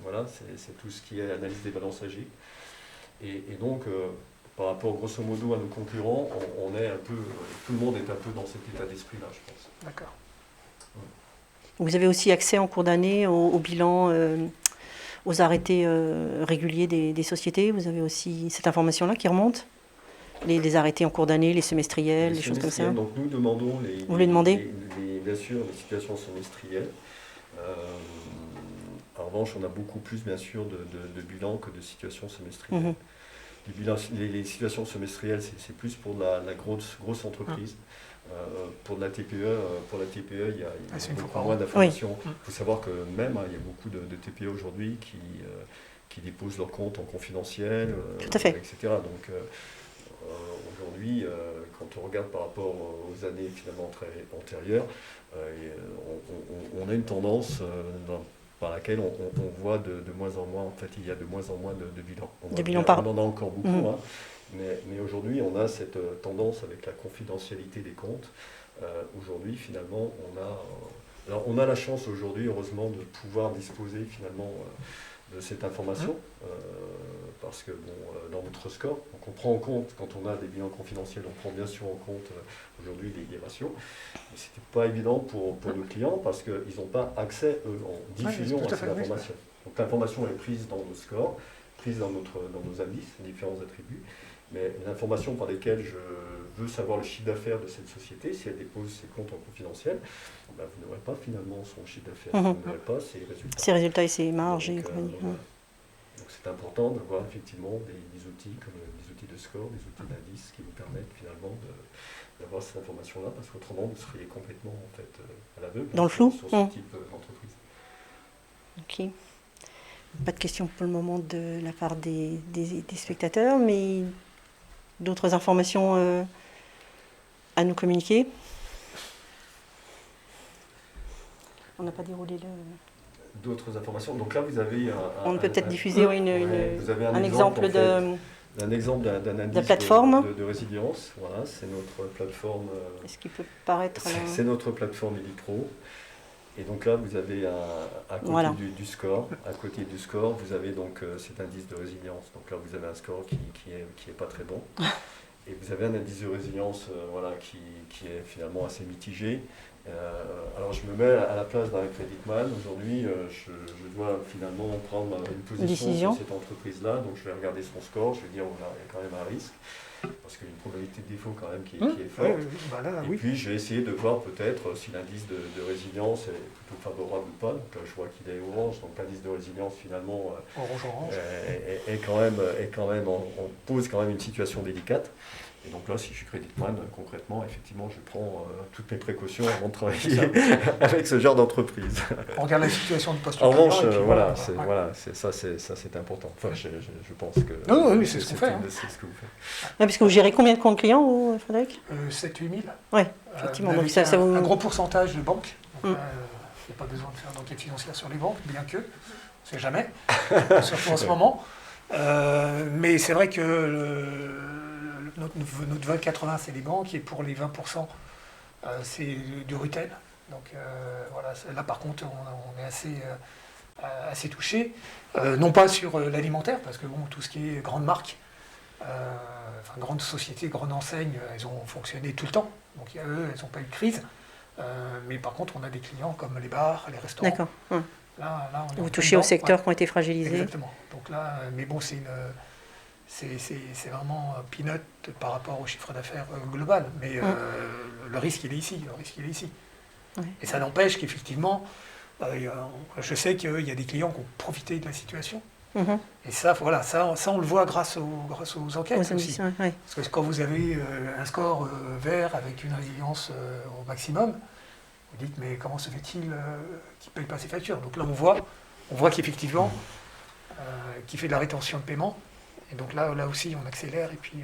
voilà, c'est tout ce qui est analyse des balances agies. Et donc, par rapport grosso modo à nos concurrents, on est un peu, tout le monde est un peu dans cet état d'esprit-là, je pense. D'accord. Vous avez aussi accès en cours d'année au bilan, aux arrêtés réguliers des sociétés. Vous avez aussi cette information-là qui remonte, les arrêtés en cours d'année, les semestriels, les choses comme ça. Donc nous demandons Vous les demandez bien sûr les situations semestrielles. En revanche, on a beaucoup plus bien sûr de bilans que de situations semestrielles. Les situations semestrielles, c'est plus pour la grosse entreprise. Pour la TPE, il y a beaucoup moins d'informations. Il faut savoir que même, il y a beaucoup de TPE aujourd'hui qui déposent leurs comptes en confidentiel, Tout à fait. etc. Donc aujourd'hui, quand on regarde par rapport aux années finalement très antérieures, on a une tendance par laquelle on voit de moins en moins, en fait, il y a de moins en moins de bilans. On en a encore beaucoup, hein, mais aujourd'hui, on a cette tendance avec la confidentialité des comptes. Aujourd'hui, finalement, on a la chance aujourd'hui, heureusement, de pouvoir disposer finalement de cette information, parce que dans notre score, donc on prend en compte, quand on a des bilans confidentiels, on prend bien sûr en compte aujourd'hui les ratios, mais ce n'était pas évident pour nos clients, parce qu'ils n'ont pas accès, eux, en diffusion à cette information. Donc l'information est prise dans nos scores, prise dans nos indices, différents attributs, mais l'information par lesquelles je veux savoir le chiffre d'affaires de cette société, si elle dépose ses comptes en confidentiel, ben vous n'aurez pas finalement son chiffre d'affaires, vous n'aurez pas ses résultats. Ses résultats et ses marges et compagnie. Donc c'est important d'avoir effectivement des outils comme des outils de score, des outils d'indice qui vous permettent finalement d'avoir cette information-là, parce qu'autrement vous seriez complètement en fait, à l'aveugle dans le flou sur ce type d'entreprise. Ok. Pas de questions pour le moment de la part des spectateurs, mais d'autres informations à nous communiquer. On n'a pas déroulé d'autres informations. Donc là, vous avez on peut peut-être diffuser un exemple d'un indice plateforme de résilience. Voilà, c'est notre plateforme. Est-ce qu'il peut paraître c'est notre plateforme Elipro. Et donc là, vous avez à côté du score. À côté du score, vous avez donc cet indice de résilience. Donc là, vous avez un score qui est pas très bon. Et vous avez un indice de résilience qui est finalement assez mitigé. Alors je me mets à la place d'un creditman. Aujourd'hui, je dois finalement prendre une position Décision. sur cette entreprise-là. Donc je vais regarder son score, je vais dire, voilà, il y a quand même un risque, parce qu'il y a une probabilité de défaut quand même qui est forte. Et puis je vais essayer de voir peut-être si l'indice de résilience est plutôt favorable ou pas. Donc là, je vois qu'il est orange, donc l'indice de résilience finalement Orange. est quand même on pose quand même une situation délicate. Et donc là, si je suis creditman, concrètement, effectivement, je prends toutes mes précautions avant de travailler avec ce genre d'entreprise. On regarde la situation du poste En client. revanche, et puis voilà, ouais. ça c'est important. Enfin, je pense que Non, oui, c'est ce qu'on fait. c'est ce que vous faites. Ouais, parce que vous gérez combien de comptes clients, vous, Frédéric? 7-8 000. Oui, effectivement. Donc Avec ça vous... un gros pourcentage de banques. Il n'y a pas besoin de faire d'enquête financière sur les banques, bien que, on ne sait jamais, surtout en ce moment. Mais c'est vrai que notre 20-80, c'est les banques, et pour les 20%, c'est du retail. Donc voilà, là par contre, on est assez touché. Non pas sur l'alimentaire, parce que bon, tout ce qui est grande marque, grandes sociétés, grandes enseignes, elles ont fonctionné tout le temps. Donc elles n'ont pas eu de crise. Mais par contre, on a des clients comme les bars, les restaurants. D'accord. Ouais. Là, on est Vous en touchez plein aux dedans. secteurs Ouais, qui ont été fragilisés. exactement. Donc là, mais bon, c'est vraiment peanut par rapport au chiffre d'affaires global. Mais le risque, il est ici. Ouais. Et ça n'empêche qu'effectivement, je sais qu'il y a des clients qui ont profité de la situation. Mhm. Et ça, voilà, ça on le voit grâce aux enquêtes Aux aussi. indices, ouais. Parce que quand vous avez un score vert avec une résilience au maximum, vous dites, mais comment se fait-il qu'il ne paye pas ses factures? Donc là, on voit qu'effectivement, qu'il fait de la rétention de paiement. Et donc là aussi, on accélère et puis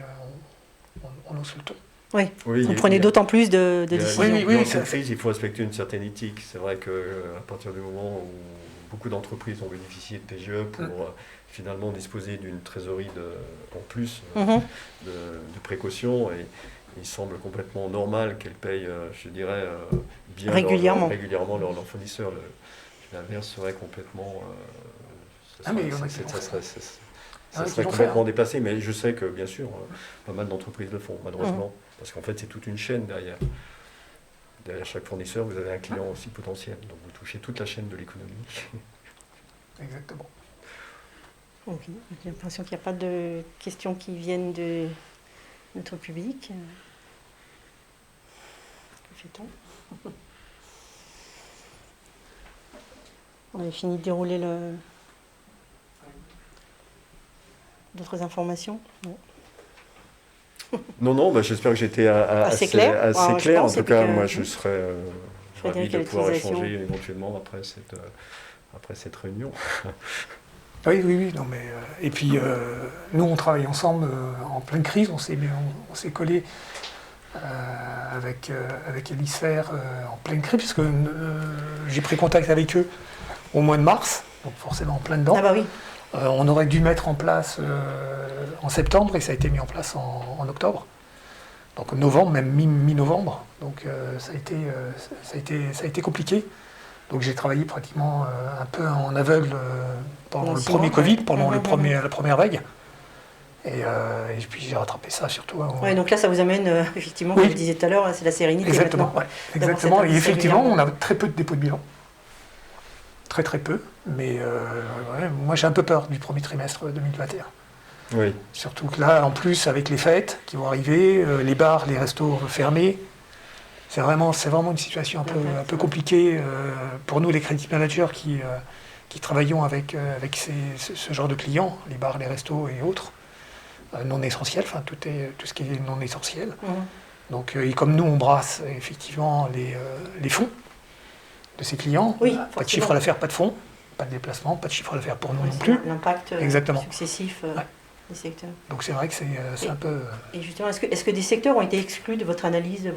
on hausse le ton. Oui. Oui, Vous prenez d'autant plus de il y a- décisions. Oui, Dans ça- l'entreprise, il faut respecter une certaine éthique. C'est vrai qu'à partir du moment où beaucoup d'entreprises ont bénéficié de PGE pour finalement disposer d'une trésorerie en plus Mhm. de précaution, et il semble complètement normal qu'elles payent, je dirais, bien Régulièrement. leurs fournisseurs. L'inverse serait complètement... Ah, mais il y en a qui ça l'ont serait, fait. ça qui serait l'ont fait, complètement hein. déplacé, mais je sais que bien sûr, pas mal d'entreprises le font, malheureusement, parce qu'en fait c'est toute une chaîne derrière. Derrière chaque fournisseur, vous avez un client aussi potentiel, donc vous touchez toute la chaîne de l'économie. Exactement. Ok. J'ai l'impression qu'il n'y a pas de questions qui viennent de notre public. Que fait-on? On avait fini de dérouler d'autres informations? Non. Non, bah, j'espère que j'étais Assez clair. assez Ouais, je clair. En pense, tout et puis cas, que- moi je serais ravi Frédéric, de à pouvoir l'utilisation. échanger éventuellement après cette réunion. Oui, non, mais, et puis, nous, on travaille ensemble en pleine crise. On s'est collé avec Hémisphère en pleine crise, puisque j'ai pris contact avec eux au mois de mars, donc forcément en plein dedans. Ah bah oui. On aurait dû mettre en place en septembre, et ça a été mis en place en octobre. Donc novembre, même mi-novembre. Donc ça a été compliqué. Donc j'ai travaillé pratiquement un peu en aveugle pendant Pendant le 6 premier mois, Covid, ouais. pendant Mhm, la première vague. Et puis j'ai rattrapé ça surtout. Ouais, donc là, ça vous amène, effectivement, Oui. comme je disais tout à l'heure, c'est la sérénité Exactement. maintenant. Ouais, exactement. cette Et effectivement, régulièrement. on a très peu de dépôts de bilan. Très peu. Mais ouais, moi j'ai un peu peur du premier trimestre 2021. Oui. Surtout que là, en plus, avec les fêtes qui vont arriver, les bars, les restos fermés, c'est vraiment une situation un peu compliquée pour nous, les credit managers qui travaillons avec ce genre de clients, les bars, les restos et autres, non essentiels, enfin tout ce qui est non essentiel. Mhm. Donc, et comme nous, on brasse effectivement les fonds de ces clients, Oui, pas de forcément. chiffre d'affaires, pas de fonds, pas de déplacement, pas de chiffre d'affaires pour nous Ouais, non c'est plus. l'impact Exactement. successif Ouais. des secteurs. Donc c'est vrai que c'est un peu... Et justement, est-ce que des secteurs ont été exclus de votre analyse, de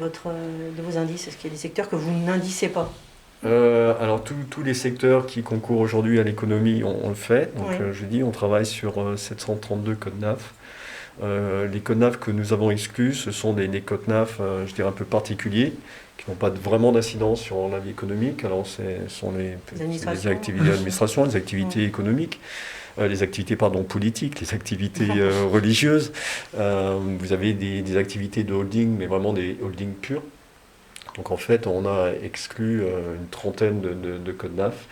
vos indices? Est-ce qu'il y a des secteurs que vous n'indicez pas? Alors tous les secteurs qui concourent aujourd'hui à l'économie, on le fait. Donc Oui. je dis, on travaille sur 732 codes NAF. Les codes NAF que nous avons exclus, ce sont des codes NAF, je dirais, un peu particuliers, qui n'ont pas vraiment d'incidence sur la vie économique. Alors c'est les administrations. activités d'administration, les activités économiques, les activités politiques, les activités religieuses. Vous avez des activités de holding, mais vraiment des holdings purs. Donc en fait, on a exclu une trentaine de codes NAF,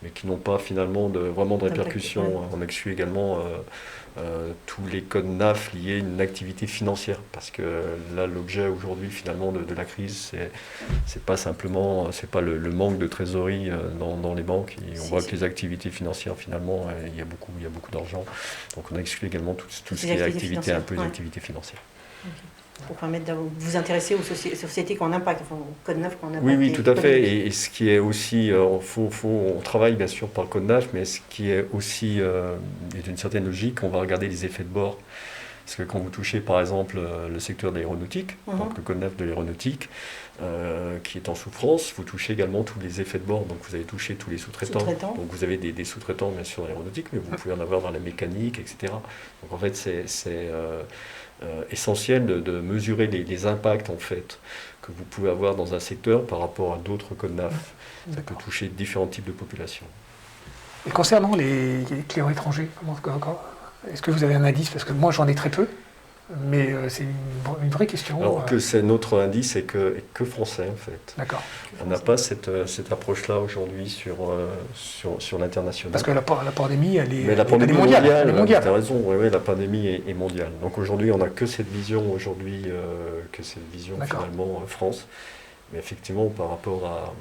mais qui n'ont pas finalement vraiment de répercussions. Ouais. On exclut également tous les codes NAF liés à une activité financière, parce que là, l'objet aujourd'hui finalement de la crise, c'est pas simplement, c'est pas le manque de trésorerie dans les banques. Et on voit que les activités financières finalement, il y a beaucoup d'argent. Donc on a exclu également tout ce qui est activité, un peu les activités financières. Okay. Pour permettre de vous intéresser aux sociétés qui ont un impact, enfin, au code NAF qui ont un impact. Oui, tout à fait. Et ce qui est aussi, on travaille bien sûr par le code NAF, mais ce qui est aussi est d'une certaine logique, on va regarder les effets de bord. Parce que quand vous touchez par exemple le secteur de l'aéronautique, donc le code NAF de l'aéronautique, qui est en souffrance, vous touchez également tous les effets de bord. Donc vous avez touché tous les sous-traitants. Donc vous avez des sous-traitants bien sûr dans l'aéronautique, mais vous pouvez en avoir dans la mécanique, etc. Donc en fait c'est essentiel de mesurer les impacts en fait que vous pouvez avoir dans un secteur par rapport à d'autres codes NAF. Ça peut toucher différents types de populations. Et concernant les clients étrangers, est-ce que vous avez un indice? Parce que moi j'en ai très peu, mais c'est une vraie question. Alors que c'est notre indice est que français en fait. D'accord. On n'a pas cette approche-là aujourd'hui sur l'international. Parce que la pandémie, elle est mondiale. Elle est mondiale. Tu as raison, oui, la pandémie est mondiale. Donc aujourd'hui, on n'a que cette vision finalement France. Mais effectivement, par rapport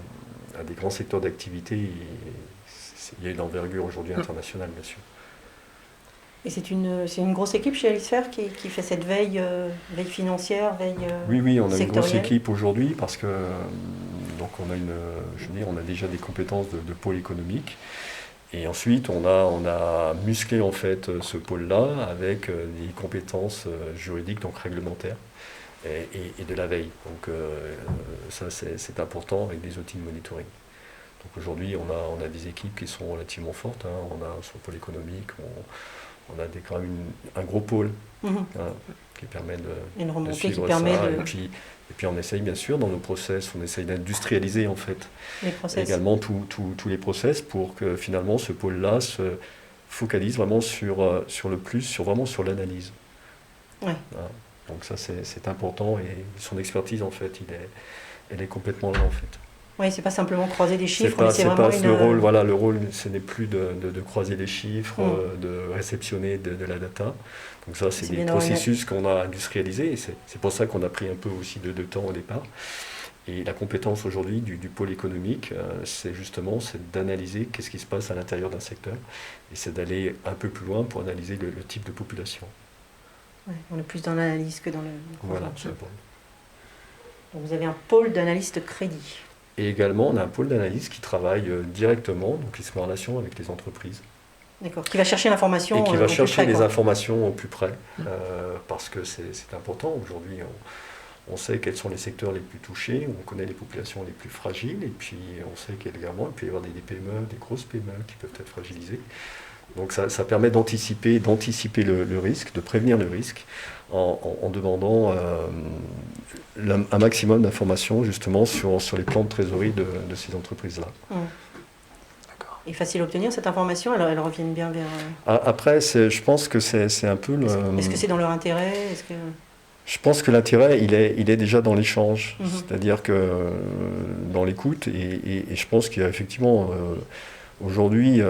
à des grands secteurs d'activité, il y a une envergure aujourd'hui internationale, bien sûr. Et c'est une grosse équipe chez Elisfer qui fait cette veille financière, veille Oui, on a une grosse sectorielle. équipe aujourd'hui parce que donc on a déjà des compétences de pôle économique. Et ensuite, on a musclé en fait ce pôle-là avec des compétences juridiques, donc réglementaires, et de la veille. Donc ça, c'est important avec des outils de monitoring. Donc aujourd'hui, on a des équipes qui sont relativement fortes. On a sur le pôle économique, on a quand même un gros pôle qui permet une remontée de suivre qui permet ça. de... Et puis on essaye bien sûr dans nos process, on essaye d'industrialiser en fait les process. également tous les process pour que finalement ce pôle-là se focalise vraiment sur l'analyse. Ouais. Voilà. Donc ça c'est important et son expertise en fait elle est complètement là en fait. Oui, c'est pas simplement croiser des chiffres, mais c'est vraiment une... le rôle, ce n'est plus de croiser les chiffres, de réceptionner de la data. Donc ça, c'est des processus qu'on a industrialisés et c'est pour ça qu'on a pris un peu aussi de temps au départ. Et la compétence aujourd'hui du pôle économique, c'est d'analyser qu'est-ce qui se passe à l'intérieur d'un secteur et c'est d'aller un peu plus loin pour analyser le type de population. Ouais, on est plus dans l'analyse que dans le... Voilà, c'est bon. Donc vous avez un pôle d'analyste crédit. Et également, on a un pôle d'analyse qui travaille directement, donc qui se met en relation avec les entreprises. D'accord, qui va chercher l'information. Et qui va chercher les informations au plus près, parce que c'est important. Aujourd'hui, on sait quels sont les secteurs les plus touchés, on connaît les populations les plus fragiles, et puis on sait qu'également, il peut y avoir des PME, des grosses PME qui peuvent être fragilisées. Donc ça permet d'anticiper le risque, de prévenir le risque, en demandant un maximum d'informations justement sur les plans de trésorerie de ces entreprises-là. D'accord. Et facile à obtenir cette information, elles reviennent bien vers... Après, je pense que c'est un peu... Est-ce que c'est dans leur intérêt? Je pense que l'intérêt, il est déjà dans l'échange, c'est-à-dire que dans l'écoute, et je pense qu'il y a effectivement aujourd'hui...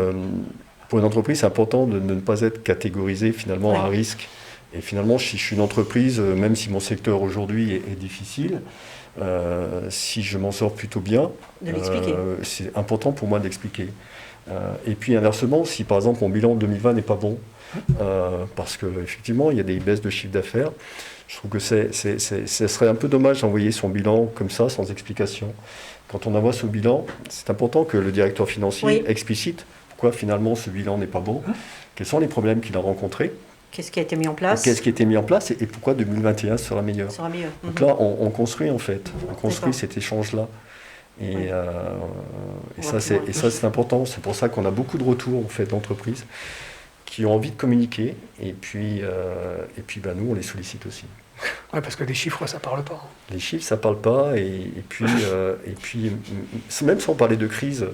Pour une entreprise, c'est important de ne pas être catégorisé finalement à risque. Et finalement, si je suis une entreprise, même si mon secteur aujourd'hui est difficile, si je m'en sors plutôt bien, c'est important pour moi de l'expliquer. Et puis inversement, si par exemple mon bilan 2020 n'est pas bon, parce qu'effectivement il y a des baisses de chiffre d'affaires, je trouve que ce serait un peu dommage d'envoyer son bilan comme ça, sans explication. Quand on envoie ce bilan, c'est important que le directeur financier explicite pourquoi finalement ce bilan n'est pas bon, quels sont les problèmes qu'il a rencontrés, qu'est-ce qui a été mis en place, et pourquoi 2021 sera meilleur. Donc là, on construit en fait, cet échange-là. Et ça, c'est important. C'est pour ça qu'on a beaucoup de retours en fait, d'entreprises qui ont envie de communiquer, et puis nous, on les sollicite aussi. Oui, parce que les chiffres, ça parle pas. Les chiffres, ça parle pas, et puis même sans parler de crise,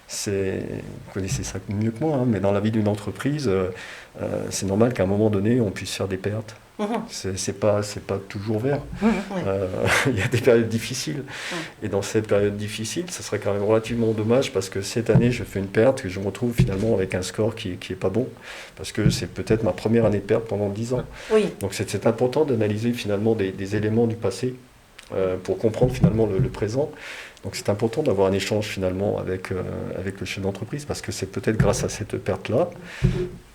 vous connaissez ça mieux que moi, mais dans la vie d'une entreprise, c'est normal qu'à un moment donné, on puisse faire des pertes. C'est pas toujours vert. Ouais. Il y a des périodes difficiles. Et dans cette période difficile, ça serait quand même relativement dommage parce que cette année, je fais une perte et je me retrouve finalement avec un score qui est pas bon. Parce que c'est peut-être ma première année de perte pendant 10 ans. Oui. Donc c'est important d'analyser finalement des éléments du passé pour comprendre finalement le présent. Donc c'est important d'avoir un échange finalement avec le chef d'entreprise parce que c'est peut-être grâce à cette perte-là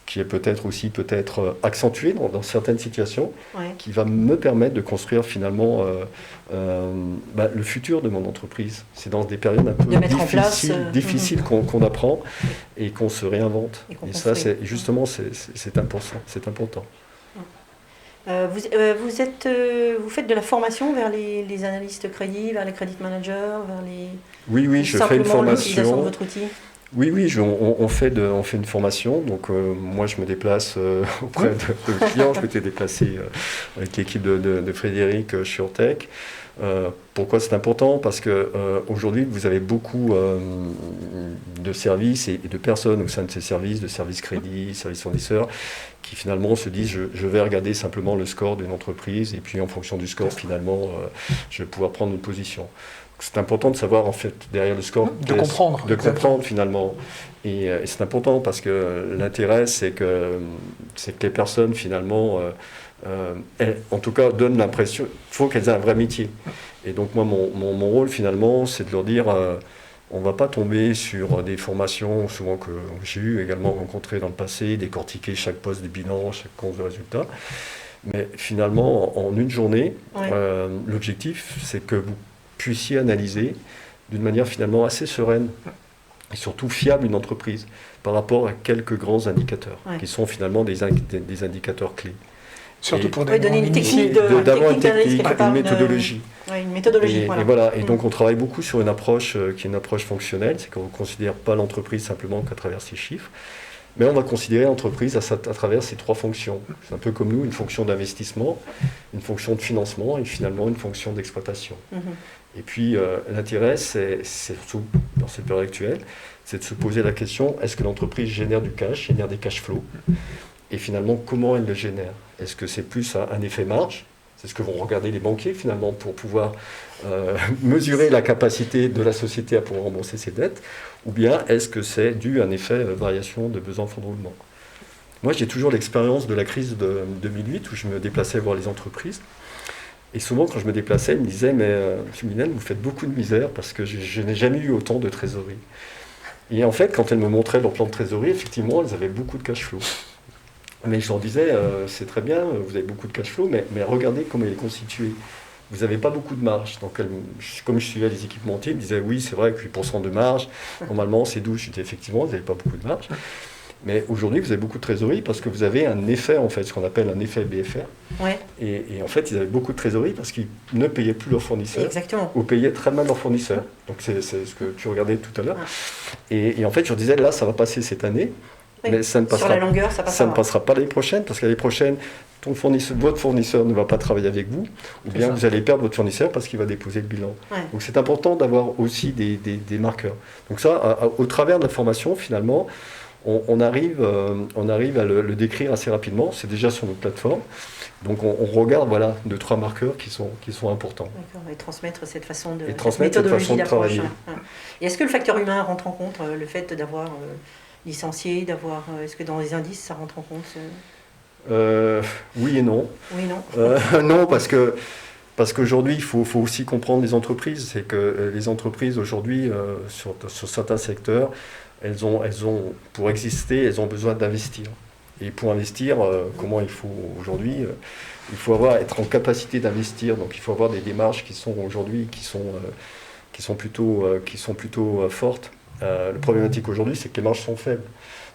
qui est peut-être accentuée dans certaines situations, qui va me permettre de construire finalement le futur de mon entreprise. C'est dans des périodes un peu difficiles qu'on apprend et qu'on se réinvente. Et ça, justement, c'est important. Vous faites de la formation vers les analystes crédits, vers les credit managers, vers les... Oui, je fais une formation. L'utilisation de votre outil. Oui, on fait une formation. Donc moi, je me déplace auprès de clients. Je m'étais déplacé avec l'équipe de Frédéric SureTech. Pourquoi c'est important? Parce que aujourd'hui, vous avez beaucoup de services et de personnes au sein de ces services, de services crédits, services fournisseurs, qui finalement se disent je vais regarder simplement le score d'une entreprise et puis en fonction du score, finalement, je vais pouvoir prendre une position. C'est important de savoir en fait derrière le score, de comprendre finalement. Et c'est important parce que l'intérêt c'est que les personnes finalement, elles, en tout cas, donnent l'impression, il faut qu'elles aient un vrai métier. Et donc moi mon rôle finalement c'est de leur dire on ne va pas tomber sur des formations souvent que j'ai eu également rencontrées dans le passé, décortiquer chaque poste de bilan, chaque compte de résultat. Mais finalement en une journée, l'objectif c'est que vous puissiez analyser d'une manière finalement assez sereine et surtout fiable une entreprise par rapport à quelques grands indicateurs qui sont finalement des indicateurs clés. Surtout pour donner une technique d'avoir une technique, une méthodologie. Une méthodologie, voilà. Et donc on travaille beaucoup sur une approche qui est une approche fonctionnelle, c'est qu'on ne considère pas l'entreprise simplement qu'à travers ses chiffres, mais on va considérer l'entreprise à travers ces trois fonctions. C'est un peu comme nous, une fonction d'investissement, une fonction de financement et finalement une fonction d'exploitation. Et puis l'intérêt, c'est surtout dans cette période actuelle, c'est de se poser la question, est-ce que l'entreprise génère du cash, génère des cash flows? Et finalement, comment elle le génère? Est-ce que c'est plus un effet marge? C'est ce que vont regarder les banquiers finalement pour pouvoir mesurer la capacité de la société à pouvoir rembourser ses dettes? Ou bien est-ce que c'est dû à un effet variation de besoin en fonds de roulement? Moi, j'ai toujours l'expérience de la crise de 2008 où je me déplaçais voir les entreprises. Et souvent, quand je me déplaçais, ils me disaient « Mais M. Minen, vous faites beaucoup de misère parce que je n'ai jamais eu autant de trésorerie. » Et en fait, quand elles me montraient leur plan de trésorerie, effectivement, elles avaient beaucoup de cash flow. Mais je leur disais « C'est très bien, vous avez beaucoup de cash flow, mais regardez comment il est constitué. Vous n'avez pas beaucoup de marge. » Donc, comme je suivais les équipementiers, ils me disaient « Oui, c'est vrai que 8% de marge, normalement, c'est 12. » Je disais « Effectivement, vous n'avez pas beaucoup de marge. » Mais aujourd'hui, vous avez beaucoup de trésorerie parce que vous avez un effet, en fait, ce qu'on appelle un effet BFR. Et en fait, ils avaient beaucoup de trésorerie parce qu'ils ne payaient plus leurs fournisseurs. Exactement. Ou payaient très mal leurs fournisseurs. Donc, c'est ce que tu regardais tout à l'heure. Et en fait, je leur disais, là, ça va passer cette année. Mais ça ne passera, sur la longueur, ça ne passera pas l'année prochaine parce que l'année prochaine, votre fournisseur ne va pas travailler avec vous. Ou bien vous allez perdre votre fournisseur parce qu'il va déposer le bilan. Donc, c'est important d'avoir aussi des marqueurs. Donc ça, au travers de la formation, finalement, on arrive à le décrire assez rapidement. C'est déjà sur notre plateforme. Donc on regarde 2-3 marqueurs qui sont importants. D'accord, et transmettre cette façon de, méthodologie d'approche. Et est-ce que le facteur humain rentre en compte, le fait d'avoir licencié, est-ce que dans les indices ça rentre en compte Oui et non. Oui et non. Non, parce qu'aujourd'hui, il faut aussi comprendre les entreprises. C'est que les entreprises aujourd'hui, sur certains secteurs, elles ont, pour exister, elles ont besoin d'investir. Et pour investir, comment il faut aujourd'hui il faut être en capacité d'investir. Donc il faut avoir des démarches qui sont aujourd'hui qui sont plutôt fortes. La problématique aujourd'hui, c'est que les marges sont faibles.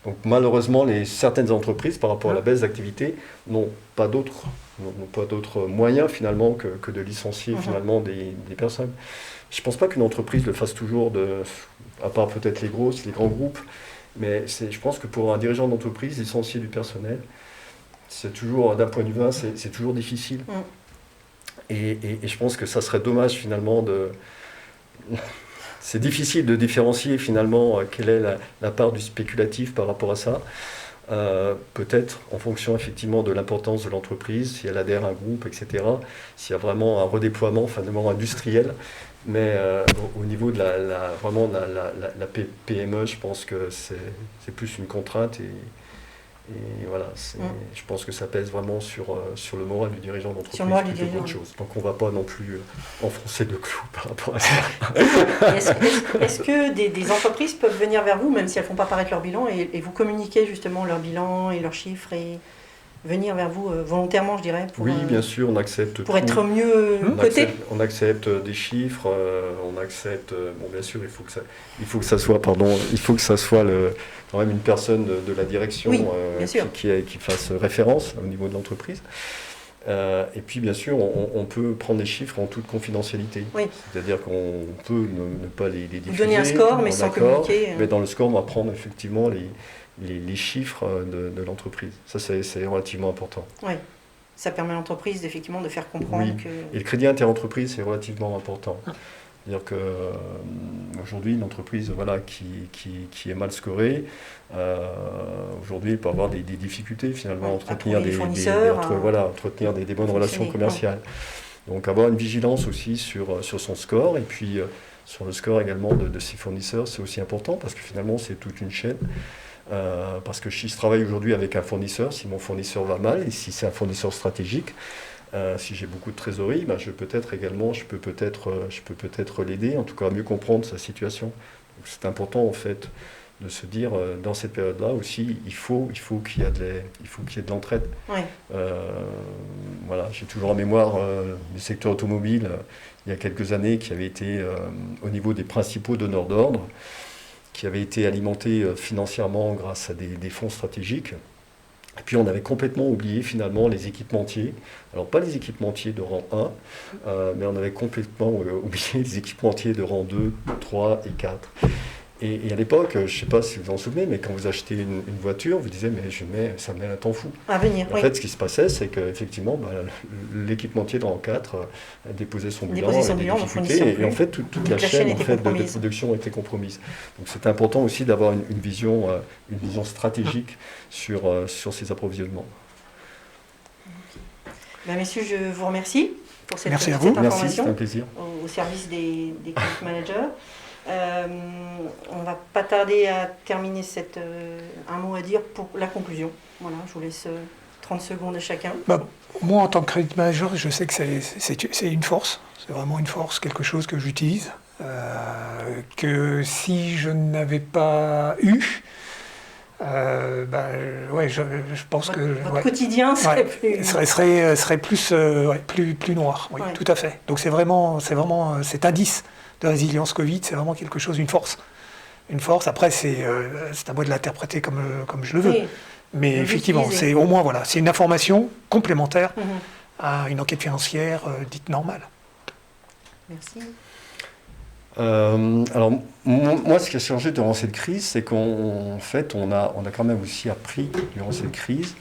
Donc malheureusement, certaines entreprises, par rapport à la baisse d'activité, n'ont pas d'autres moyens finalement que de licencier finalement des personnes. Je ne pense pas qu'une entreprise le fasse toujours, à part peut-être les grands groupes, mais je pense que pour un dirigeant d'entreprise, licencier du personnel, c'est toujours, d'un point de vue humain, c'est toujours difficile. Et je pense que ça serait dommage finalement c'est difficile de différencier finalement quelle est la part du spéculatif par rapport à ça. peut-être en fonction effectivement de l'importance de l'entreprise, si elle adhère à un groupe, etc., s'il y a vraiment un redéploiement finalement industriel. Mais au niveau de vraiment de la PME, je pense que c'est plus une contrainte et voilà, je pense que ça pèse vraiment sur le moral du dirigeant d'entreprise plutôt qu'autre chose. Donc on ne va pas non plus enfoncer le clou par rapport à ça. Est-ce que des entreprises peuvent venir vers vous, même si elles ne font pas paraître leur bilan, et vous communiquer justement leur bilan et leurs chiffres et venir vers vous volontairement, je dirais Oui, bien sûr, on accepte pour être mieux coté. On accepte des chiffres, on accepte... bon, bien sûr, il faut que ça soit quand même une personne de la direction qui fasse référence au niveau de l'entreprise. Et puis, bien sûr, on peut prendre des chiffres en toute confidentialité. Oui. C'est-à-dire qu'on peut ne pas les diffuser. Vous donner un score, mais sans communiquer. Mais dans le score, on va prendre effectivement les chiffres de l'entreprise. Ça, c'est relativement important. Oui, ça permet à l'entreprise effectivement de faire comprendre que... Et le crédit interentreprise, c'est relativement important. C'est-à-dire qu'aujourd'hui, une entreprise qui est mal scorée, aujourd'hui, elle peut avoir des difficultés finalement à entretenir des bonnes relations commerciales. Donc avoir une vigilance aussi sur son score et puis sur le score également de ses fournisseurs, c'est aussi important parce que finalement, c'est toute une chaîne. Parce que si je travaille aujourd'hui avec un fournisseur, si mon fournisseur va mal et si c'est un fournisseur stratégique, si j'ai beaucoup de trésorerie, je peux peut-être l'aider, en tout cas mieux comprendre sa situation. Donc c'est important en fait de se dire dans cette période-là aussi, il faut qu'il y ait de l'entraide. Oui. Voilà, j'ai toujours en mémoire le secteur automobile il y a quelques années qui avait été au niveau des principaux donneurs d'ordre, qui avait été alimenté financièrement grâce à des fonds stratégiques. Et puis on avait complètement oublié finalement les équipementiers. Alors pas les équipementiers de rang 1, mais on avait complètement oublié les équipementiers de rang 2, 3 et 4. Et à l'époque, je ne sais pas si vous vous en souvenez, mais quand vous achetez une voiture, vous disiez mais ça met un temps fou. À venir, en fait, ce qui se passait, c'est qu'effectivement, l'équipementier de rang 4 déposait son bilan, avait des difficultés, et en fait, toute la chaîne de production était compromise. Donc c'est important aussi d'avoir une vision stratégique sur ces approvisionnements. Messieurs, je vous remercie pour cette information. Merci, c'est un plaisir. Au service des credit managers. On va pas tarder à terminer un mot à dire pour la conclusion. Voilà, je vous laisse 30 secondes à chacun. Moi, en tant que credit manager, je sais que c'est une force. C'est vraiment une force, quelque chose que j'utilise. Que si je n'avais pas eu, je pense que votre quotidien serait plus noir. Oui, tout à fait. Donc c'est vraiment cet indice de résilience Covid, c'est vraiment quelque chose, une force. Une force. Après, c'est à moi de l'interpréter comme je le veux. Oui. Mais effectivement, c'est au moins c'est une information complémentaire à une enquête financière dite normale. Merci. Alors moi, ce qui a changé durant cette crise, c'est qu'en fait, on a quand même aussi appris durant cette crise,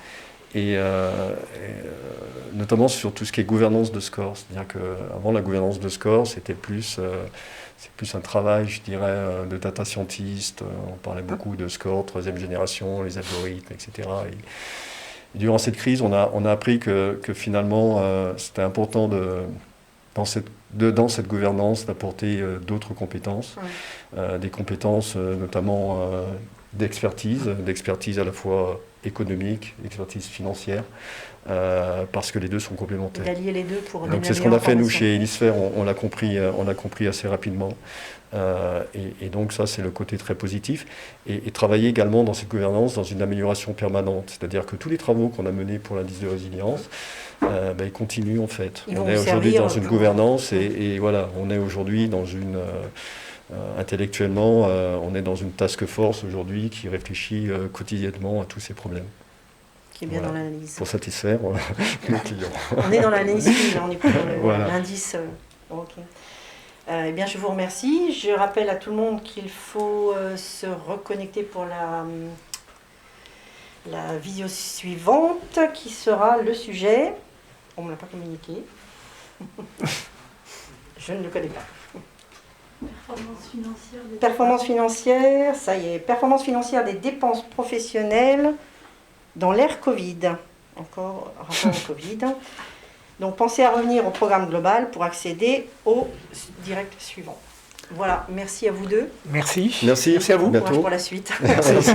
et notamment sur tout ce qui est gouvernance de score. C'est-à-dire qu'avant, la gouvernance de score, c'était plus un travail, je dirais, de data scientist. On parlait beaucoup de score, troisième génération, les algorithmes, etc. Et durant cette crise, on a appris que finalement, c'était important dans cette gouvernance d'apporter d'autres compétences, des compétences notamment d'expertise à la fois économique, expertise financière, parce que les deux sont complémentaires. D'allier les deux pour donc c'est ce qu'on a fait nous chez Elisphère, on l'a compris assez rapidement. Et donc ça, c'est le côté très positif. Et travailler également dans cette gouvernance, dans une amélioration permanente. C'est-à-dire que tous les travaux qu'on a menés pour l'indice de résilience, ils continuent en fait. On est aujourd'hui dans une gouvernance et voilà, on est aujourd'hui dans une... intellectuellement, on est dans une task force aujourd'hui qui réfléchit quotidiennement à tous ces problèmes. Qui est bien dans l'analyse. Pour satisfaire nos clients. On est dans l'analyse, on n'est pas dans l'indice. Ok. Eh bien, je vous remercie. Je rappelle à tout le monde qu'il faut se reconnecter pour la visio suivante, qui sera le sujet. On ne me l'a pas communiqué. Je ne le connais pas. Performance financière, ça y est. Performance financière des dépenses professionnelles dans l'ère Covid. Encore rapport au Covid. Donc pensez à revenir au programme global pour accéder au direct suivant. Voilà, merci à vous deux. Merci. Merci. Merci à vous. Bientôt. Courage pour la suite. Merci.